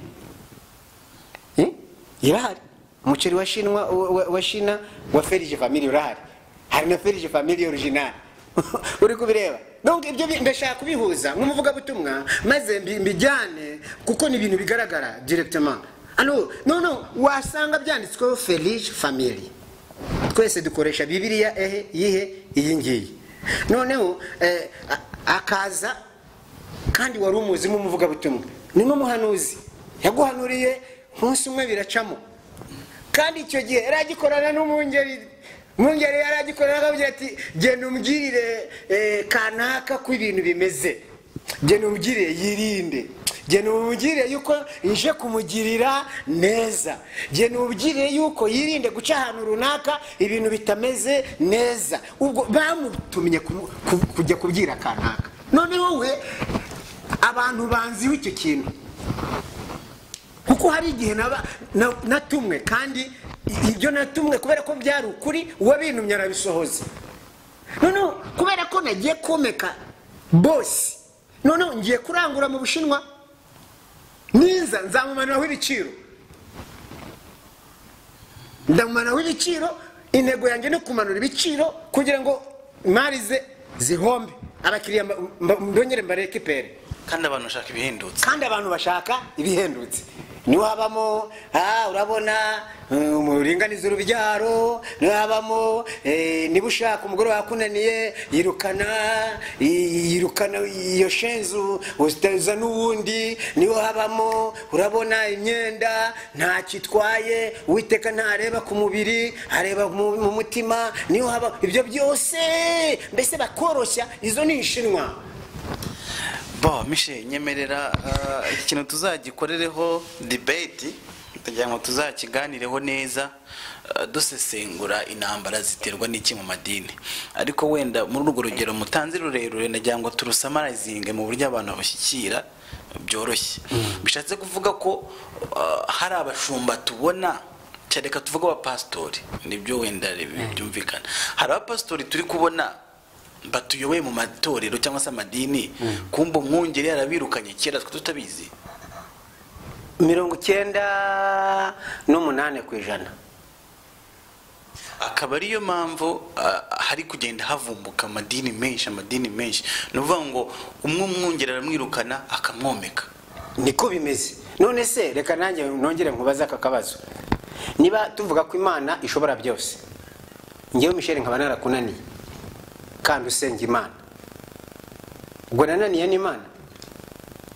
irahari umuceri wa Shina wa Ferige Familia urahari hari na Ferige Familia original uri kubireba donc ibyo ndashaka kubihuza nk'umuvuga butumwa maze mbijyane kuko ni ibintu bigaragara directement alors no wasanga byanditsweho Ferige Familia twese dukoresha Bibiliya iyi ngiyi noneho akaza kandi wari umuzi nk'umuvuga butumwa ni n'umuhanuzi yaguhanuriye munsi umwe biracamo kandi icyo gihe yaragikorana n'umungeri yaragikorana akavuga ati genda umbwirire kanaka ko ibintu bimeze genda umbwirire yirinde genda umbwirire yuko nje kumugirira neza genda umbwirire yuko yirinde guca ahantu runaka ibintu bitameze neza ubwo bamutumye kujya kubwira kanaka none wowe abantu banziwe icyo kintu kuko hari igihe natumwe kandi ibyo natumwe kubera ko byari ukuri uwo bintumye arabisohoza none kubera ko nagiye komeka boss noneho ngiye kurangura mu Bushinwa, niza nzamumanuraho ibiciro, ndamumanuraho ibiciro. Intego yanjye no kumanura ibiciro kugira ngo imari ze zihombe, abakiriya mbongere mbarekipere. kandi abantu bashaka ibihendutse, kandi abantu bashaka ibihendutse. Niho habamo urabona umuringaniza urubyaro, niho habamo niba ushaka umugore wakunaniye yirukana iyo shenzu uziteza n'uwundi. Niho habamo urabona imyenda nta kitwaye, Uwiteka ntareba ku mubiri areba mu mutima. Niho haba ibyo byose, mbese bakoroshya. Izo ni inshinwa. bo Michel nyemerera iki kintu tuzagikorereho debate, kugira ngo tuzakiganireho neza, dusesengura intambara ziterwa n'iki mu madini. Ariko wenda muri urwo rugero mutanze rurerure, ndagira ngo turusamarizinge mu buryo abantu bashyikira byoroshye. Bishatse kuvuga ko hari abashumba tubona, cyareka tuvuga abapasitori, nibyo wenda byumvikana. Hari abapasitori turi kubona batuyoboye mu matorero cyangwa se amadini, kumva umwungeri yarabirukanye kera twe tutabizi. 98%. Akaba ariyo mpamvu hari kugenda havumbuka amadini menshi. Nuvuga ngo umwe umwungeri aramwirukana akamwomeka. Niko bimeze. None se reka nanjye nongere nkubaza aka kabazo. Niba tuvuga ko Imana ishobora byose, ngewe Michel nkaba narakunaniye kandi usenga Imana, ubwo nananiye n'Imana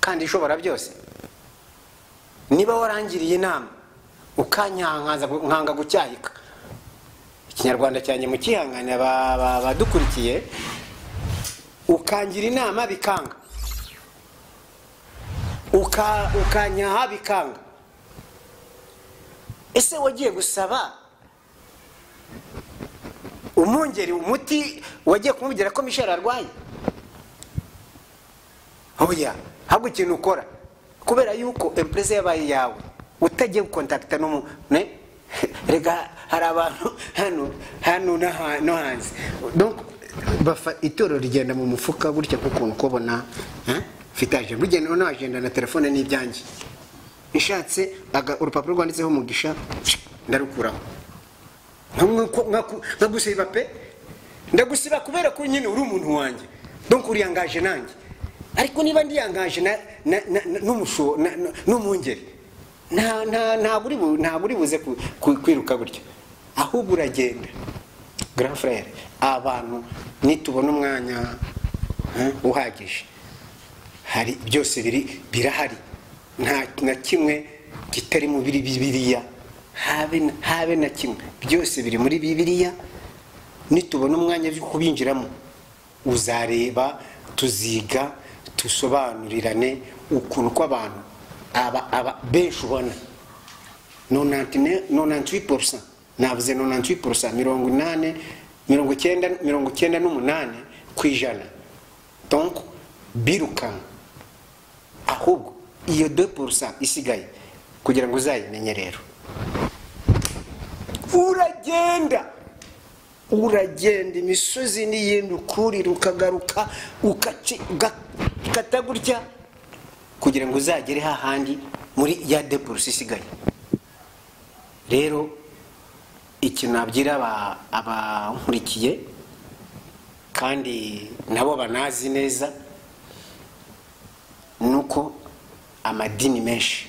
kandi ishobora byose? Niba warangiriye inama ukanyankaza nkanga gucyahika, Ikinyarwanda cyanjye mu kihangane badukurikiye, ukangira inama bikanga, ukanyaha bikanga, ese wagiye gusaba umwungeri umuti, wagiye kumubwira ko Michel arwaye? Oya, ahubwo ikintu ukora, kubera yuko empresa yabaye yawe, utagiye gukontakta rega hari abantu hano no hanze. Donc bafa itoro rigenda mu mufuka gutya kukuntu kubona fitaje bugenda no agenda na telefone n'ibyanjye, ishatse urupapuro rwanditseho Mugisha ndarukuraho, nkagusiba pe, ndagusiba kubera ko nyine uri umuntu wanjye, donc uri yangaje nanjye. Ariko niba ndi yangaje n'umusho n'umwungeri, nta buri buze kwiruka gutya, ahubwo uragenda. Grand frère, abantu nitubona umwanya uhagije, hari byose birahari, nta na kimwe kitari mu Bibiliya, habe na kimwe, byose biri muri Bibiliya. Nitubona umwanya wo kubinjiramo, uzareba, tuziga, tusobanurirane ukuntu kw'abantu aba benshi ubona 98%, navuze 98%, 98% donc birukanka. Ahubwo iyo 2% isigaye kugira ngo uzayimenye rero, uragenda imisozi n'iyindi ukurira ukagaruka ukata gutya kugira ngo uzagere hahandi muri ya 2% isigaye. Rero ikintu nabwira abankurikiye kandi nabo banazi neza, nuko amadini menshi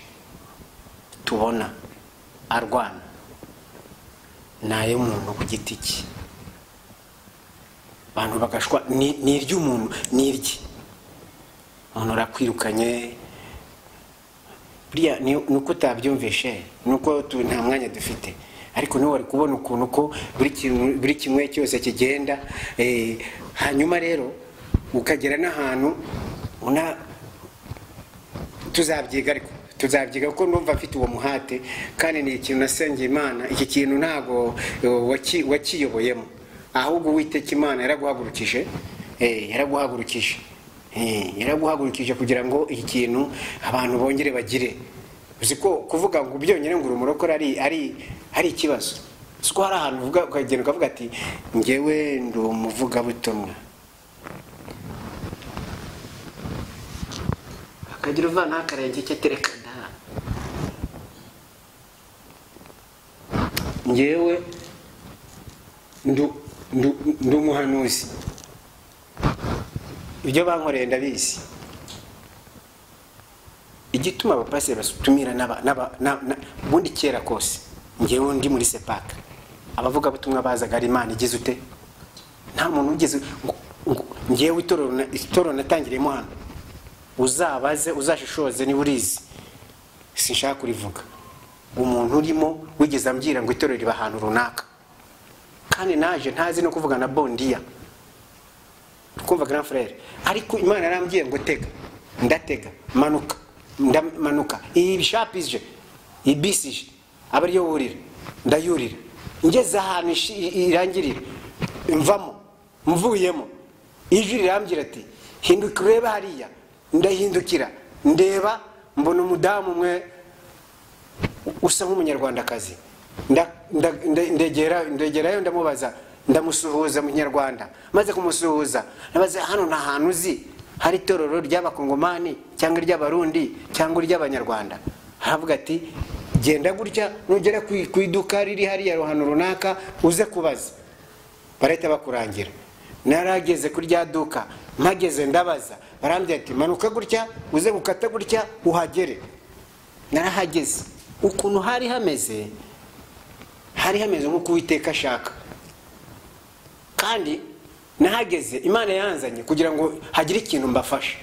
tubona arwana nayo muntu ku giti cye, abantu bagashwa ni iry'umuntu, ni irye umuntu rakwirukanye. Buriya nuko utabyumvishe, nuko nta mwanya dufite, ariko niwe wari kubona ukuntu ko buri kimwe cyose kigenda. Hanyuma rero ukagera n'ahantu tuzabyiga kuko numva afite uwo muhate, kandi ni ikintu nasengeye Imana. Iki kintu ntago wakiyoboyemo, ahubwo Uwiteka Imana yaraguhagurukije kugira ngo iki kintu abantu bongere bagire. Uzi ko kuvuga ngo byonyine ngo urumurokore ari ikibazo. Siko hari ahantu uvuga ukagenda ukavuga ati ngewe ndi umuvuga butumwa, akagira uvana akarenge cye tereka nda ngewe ndu muhanuzi ibyo bankoreye ndabizi igituma abapasiteri basutumira ubundi kera kose ngewe ndi muri sepaka abavuga butumwa bazaga ari Imana igize ute nta muntu ugeze ngewe itorero natangiriyemo hano uzabaze uzashishoze niba urizi sinshaka kurivuga umuntu urimo wigeze ambwira ngo itorero riba ahantu runaka kandi naje ntazi no kuvuga na bondiya twumva grand frère ariko Imana yarambwiye ngo tega ndatega manuka ibishapije ibisije aba ariyo wurira ndayurira ngeze ahantu irangirira mvamo mvuyemo ijwi rirambwira ati hinduka urebe hariya ndahindukira ndeba mbona umudamu umwe usa nk'umunyarwandakazi ndegerayo ndamubaza ndamusuhuza mu Nyarwanda maze kumusuhuza nabaze hano nta hantu uzi hari itorero ry'abakongomani cyangwa ry'abarundi cyangwa ry'abanyarwanda aravuga ati genda gutya nugera ku iduka riri hariya ahantu runaka uze kubaza barahita bakurangira narageze kuri rya duka mpageze ndabaza barambwira ati manuka gutya uze gukata gutya uhagere narahageze ukuntu hari hameze nk'uko Uwiteka ashaka kandi nahageze Imana yanzanye kugira ngo hagire ikintu mbafasha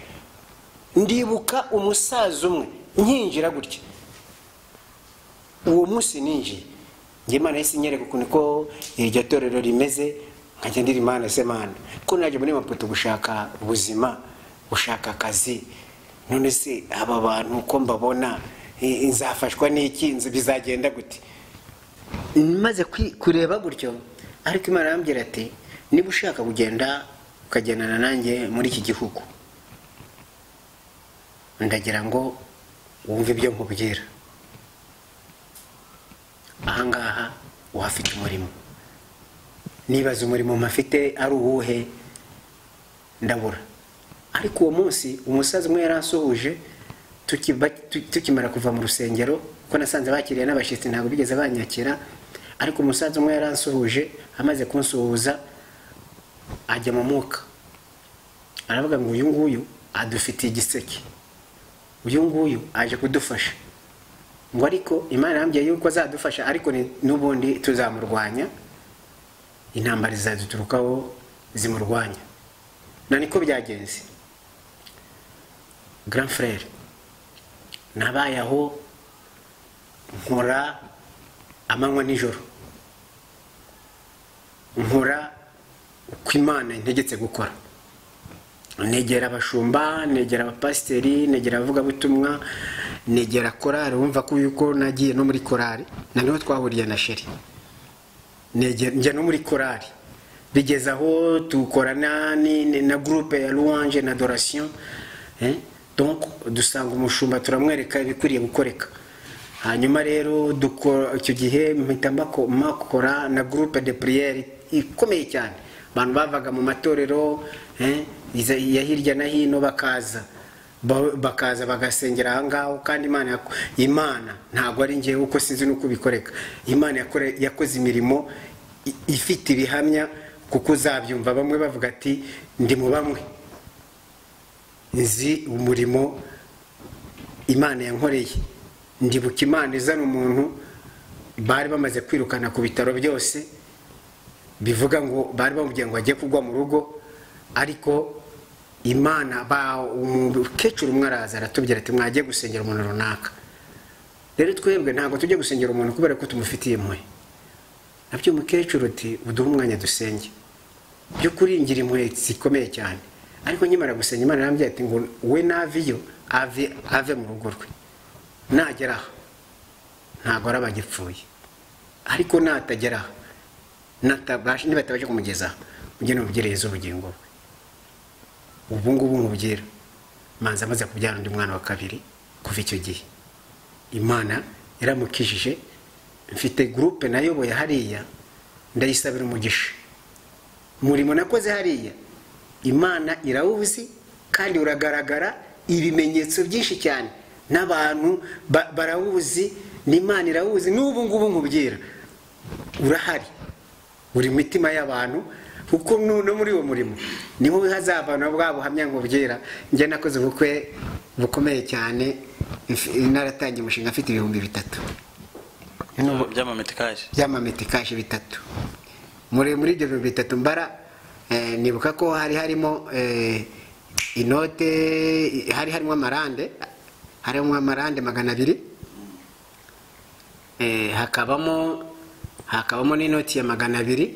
ndibuka umusaza umwe nkinjira gutya uwo munsi ninjiye nge Imana yahise inyereka ukuntu ko iryo torero rimeze nkajya ndira Imana se Mana ko naje muri Maputo gushaka ubuzima gushaka akazi none se aba bantu ko mbabona nzafashwa n'iki bizagenda gute maze kureba gutyo ariko Imana yambwira ati niba ushaka kugenda ukagendana nanjye muri iki gihugu ndagira ngo wumve ibyo nkubwira ahangaha uhafite umurimo nibaza umurimo mpafite ari uwuhe ndabura ariko uwo munsi umusaza umwe yaransuhuje tukimara kuva mu rusengero ko nasanze bakiriye n'abashyitsi ntabwo bigeze banyakira ariko umusaza umwe yaransuhuje amaze kunsuhuza ajya mu mwuka aravuga ngo uyu nguyu adufitiye igiseke uyu nguyu aje kudufasha ngo ariko Imana yambwiye yuko azadufasha ariko n'ubundi tuzamurwanya intambara zizaduturukaho zimurwanya na niko byagenze grand frère nabaye aho nkora amanywa nijoro nkora uko Imana integetse gukora negera abashumba negera abapasiteri negera abavugabutumwa negera korari wumva ko yuko nagiye no muri korari na niho twahuriye na Sheri njya no muri korari bigeze aho tukorana na groupe ya louange na adoration donc dusanga umushumba turamwereka ibikwiriye gukoreka hanyuma rero icyo gihe mpita makora na groupe de prière ikomeye cyane abantu bavaga mu matorero ya hirya na hino bakaza bagasengera ahangaho kandi Imana ntabwo ari ngewe uko sinzi nuko bikoreka Imana yakoze imirimo ifite ibihamya kuko uzabyumva bamwe bavuga ati ndi mu bamwe nzi umurimo Imana yankoreye ndibuka Imana izana umuntu bari bamaze kwirukana ku bitaro byose bivuga ngo bari bamubwiye ngo ajye kugwa mu rugo ariko Imana umukecuru umwe araza aratubwira ati mwagiye gusengera umuntu runaka rero twebwe ntabwo tujye gusengera umuntu kubera ko tumufitiye impuhwe nabyo umukecuru ati uduhe umwanya dusenge byo kuringira impuhwe zikomeye cyane ariko nyimara gusenga Imana yarambye ati ngo we naviyo ave mu rugo rwe nagera aho ntabwo arabagipfuye ariko natagera aho nibatabashe kumugeza ugene ubugireze ubugingo bwe ubu ngubu nkubwira manza amaze kubyara undi mwana wa kabiri kuva icyo gihe Imana yaramukijije mfite groupe nayoboye hariya ndayisabira umugisha umurimo nakoze hariya Imana irawuzi kandi uragaragara ibimenyetso byinshi cyane n'abantu barawuzi n'Imana irawuzi n'ubu ngubu nkubwira urahari uri mu mitima y'abantu kuko no muri uwo murimo niho hazavana bwa buhamya nkubwira njye nakoze ubukwe bukomeye cyane naratangiye umushinga afite 3,000 by'amametikaje 3 muri ibyo 3 mbara nibuka ko harimo inote harimo amarande 200 hakabamo n'inoti ya 200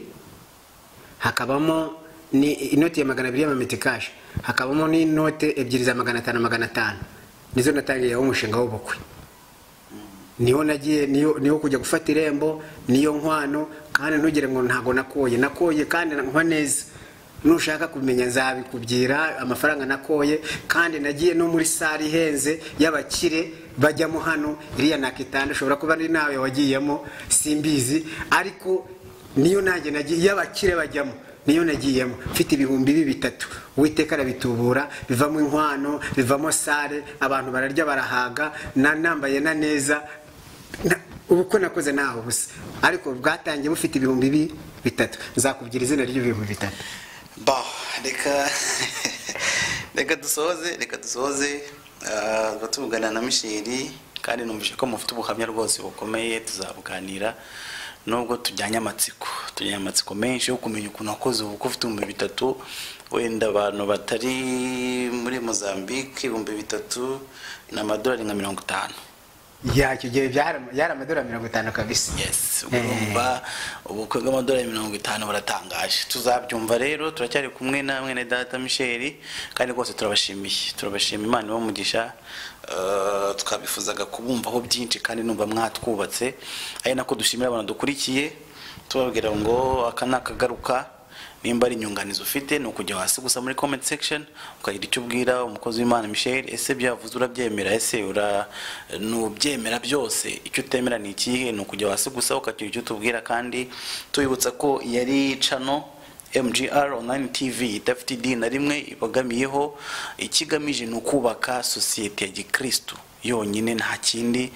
hakabamo ni inoti ya 200 y'amametikaje hakabamo n'inote ebyiri za 500 nizo natangiye umushinga w'ubukwe niho nagiye niho kujya gufata irembo niyo nkwano kandi ntugire ngo ntago nakoye kandi nkwa neza nushaka kumenya nzabikubwira amafaranga nakoye kandi nagiye no muri sari ihenze y'abakire bajyamo hano iriya nakitanda ushobora kuba ari nawe wagiyemo simbizi ariko niyo nanjye nagiye y'abakire bajyamo niyo nagiyemo mfite 3,000 Uwiteka arabitubura bivamo inkwano bivamo sare abantu bararya barahaga nambaye na neza ubuko nakoze naho busa ariko bwatangiye bufite 3,000 nzakubwira izina ry'3,000 reka dusoze batuvugana na Michel kandi numvise ko mufite ubuhamya rwose bukomeye tuzabuganira nubwo tujyanye amatsiko menshi yo kumenya ukuntu wakoze ubukwe ufite 3,000 wenda abantu batari muri Mozambique 3,000 n'amadolari nka 50 icyo gihe yari amadolari 50 kabisa. Yes, urumva ubukwe bw'amadolari 50 buratangaje. Tuzabyumva rero, turacyari kumwe na mwene data Michel kandi rwose turabashimiye Imana ibamugisha. Twabifuzaga kubumvaho byinshi kandi numva mwatwubatse, ari nako dushimira abantu dukurikiye tubabwira ngo akanakagaruka nimba ari inyunganizo ufite no kujya hasi gusa muri comment section ukagira icyo ubwira umukozi w'Imana Michel. Ese byavuze urabyemera? Ese nubyemera byose? Icyo utemera ni ikihe? No kujya hasi gusa ukagira icyo tubwira. Kandi tuyibutsa ko yari channel MGR Online TV idafite idini na rimwe ibagamiyeho, ikigamije no kubaka societe ya Gikristo yonyine, nta kindi.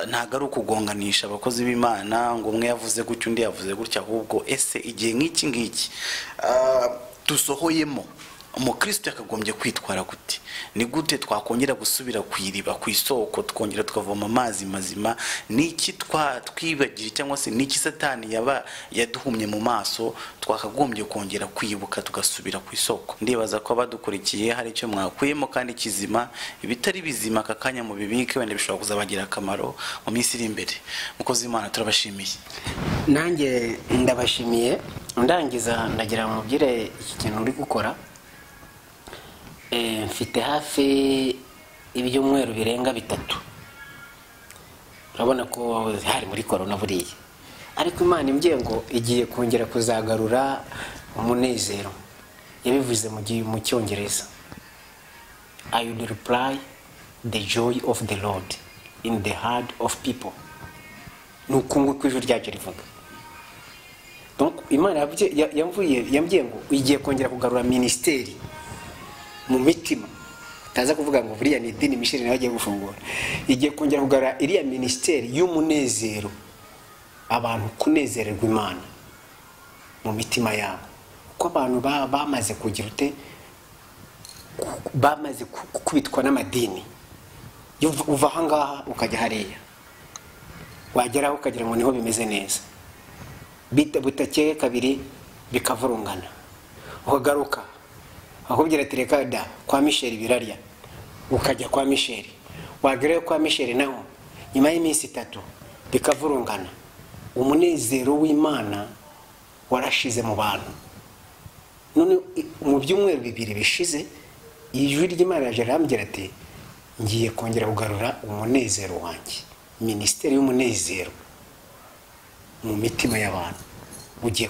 Ntago ari ukugonganisha abakozi b'Imana ngo umwe yavuze gutyo undi yavuze gutya, ahubwo ese igihe nk'iki ngiki dusohoyemo umukristo yakagombye kwitwara gute? Ni gute twakongera gusubira kwiriba ku isoko tukongera tukavoma amazi mazima? Niki twibagije cyangwa se niki satani yaduhumye mu maso twakagombye kongera kwibuka tugasubira ku isoko? Ndibaza ko abadukurikiye hari icyo mwakuyemo kandi kizima, ibitari bizima akakanya mu bibike wenda bishobora kuzabagira akamaro mu minsi iri imbere. Mukozi w'Imana turabashimiye. Nanjye ndabashimiye. Ndangiza ndagira ngo mubwire iki kintu uri gukora. Mfite hafi ibyumweru birenga 3. Urabona ko hari muri corona buriye, ariko Imana imbye ngo igiye kongera kuzagarura umunezero. Yabivuze mu Cyongereza, I will reply the joy of the Lord in the heart of people. Nukungu kwijuru ryaje rivuga. Donc Imana yambwiye ngo igiye kongera kugarura ministeri mu mitima. Taza kuvuga ngo buriya ni idini Michel nawe agiye gufungura. Igiye kongera kugarura iriya ministeri y'umunezero, abantu kunezererwa Imana mu mitima yabo. Uko abantu bamaze kugira ute, bamaze kubitwa n'amadini. Uva hangaha ukajya hariya, wageraho ukagira ngo niho bimeze neza, butakeye kabiri bikavurungana, ukagaruka akubwira ati reka da kwa Michel birarya, ukajya kwa Michel. Wagerayo kwa Michel naho nyuma y'iminsi 3 bikavurungana. Umunezero w'Imana warashize mu bantu. None mu byumweru 2 bishize ijwi ry'Imana yaje arambwira ati ngiye kongera kugarura umunezero wanjye, ministeri y'umunezero mu mitima y'abantu. Ugiye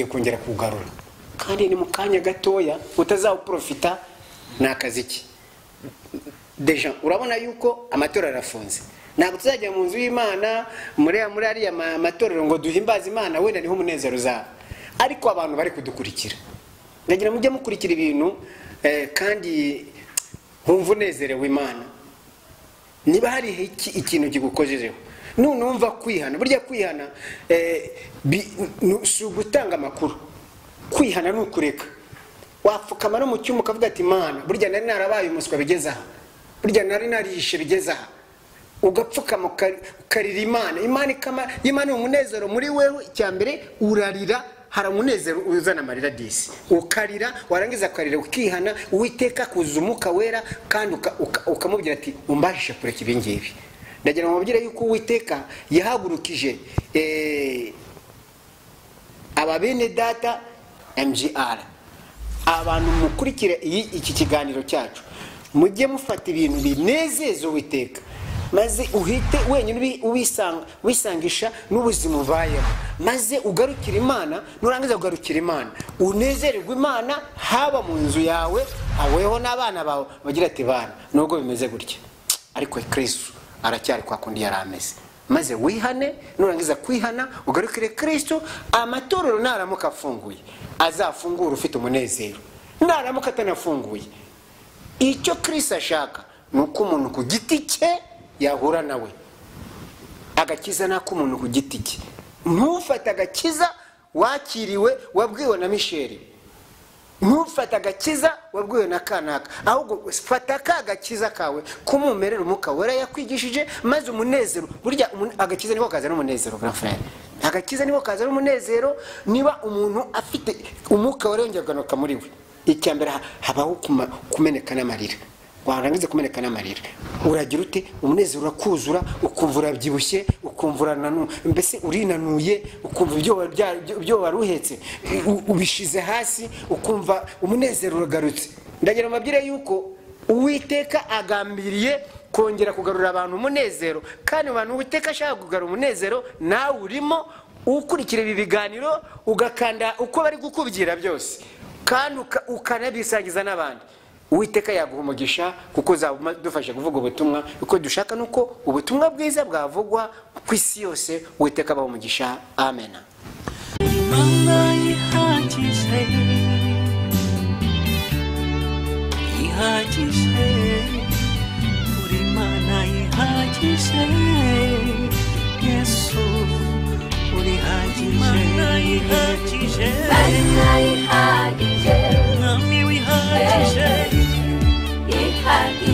kongera kugarura kandi ni mu kanya gatoya utazawuprofita n'akaziki. Deja urabona yuko amatora arafunze, ntabwo tuzajya mu nzu y'Imana muri ariya amatorero ngo duhimbaze Imana wenda niho umunezero uzaba. Ariko abantu bari kudukurikira, ndagira mujye mukurikira ibintu kandi wumva unezerewe Imana. Niba hari ikintu kigukojejeho numva kwihana, burya kwihana si ugutanga amakuru. Kwihana ni ukureka. Wapfukama no mu cyuma ukavuga ati Imana, burya nari narabaye umuswa bigeze aha, burya nari narishe bigeze aha. Ugapfukama ukarira Imana umunezero muri wewe. Icyambere urarira, hari umunezero uzana amarira disi, ukarira, warangiza ukarira ukihana, Uwiteka kuza Umwuka Wera kandi ukamubwira ati umbashishe kureka ibingibi. Ndagira ngo mubwire yuko Uwiteka yahagurukije ababene data MGR, abantu mukurikire iki kiganiro cyacu, mujye mufata ibintu binezeza Uwiteka, maze uhite wenyine wisangisha n'ubuzima ubayemo, maze ugarukira Imana. Nurangiza ugarukira Imana, unezererwe Imana, haba mu nzu yawe, aweho n'abana bawe bagira ati bana, nubwo bimeze gutya ariko Kristo aracyari kwa kundi yari ameze. Maze wihane, nurangiza kwihana ugarukire Kristo. Amatorero naramuka afunguye, azafungura ufite umunezero. Naramuka atanafunguye, icyo Kristo ashaka nuko umuntu ku giti cye yahura nawe. Agakiza nako umuntu ku giti cye. Ntufate agakiza wakiriwe wabwiwe na Michel, ntufate agakiza wabwiwe na kanaka, ahubwo fata ka gakiza kawe kumumerera Umwuka Wera yakwigishije, maze umunezero. Burya agakiza niko kaza n'umunezero grand frère. Agakiza niko kaza n'umunezero niba umuntu afite Umwuka Wera yongeranuka muri we. Icyambere habaho kumeneka n'amarira. Warangiza kumeneka n'amarira, uragira ute? Umunezero urakuzura, ukumva urabyibushye, ukumva urananuye, mbese urinanuye, ukumva ibyo waruhetse ubishize hasi, ukumva umunezero uragarutse. Ndagira mabwire yuko Uwiteka agambiriye kongera kugarura abantu umunezero, kandi abantu Uwiteka ashaka kugarura umunezero nawe urimo ukurikira ibi biganiro, ugakanda uko bari gukubwira byose, kandi ukanabisangiza n'abandi. Uwiteka yaguha umugisha, kuko uzadufasha kuvuga ubutumwa. Uko dushaka nuko ubutumwa bwiza bwavugwa ku isi yose. Uwiteka abaha umugisha. Amen. Imana ihagije, ihagije, uri Imana ihagije, Yesu uri ihagije, Imana ihagije, Imana ihagije, Mwami wihagije, ihagije.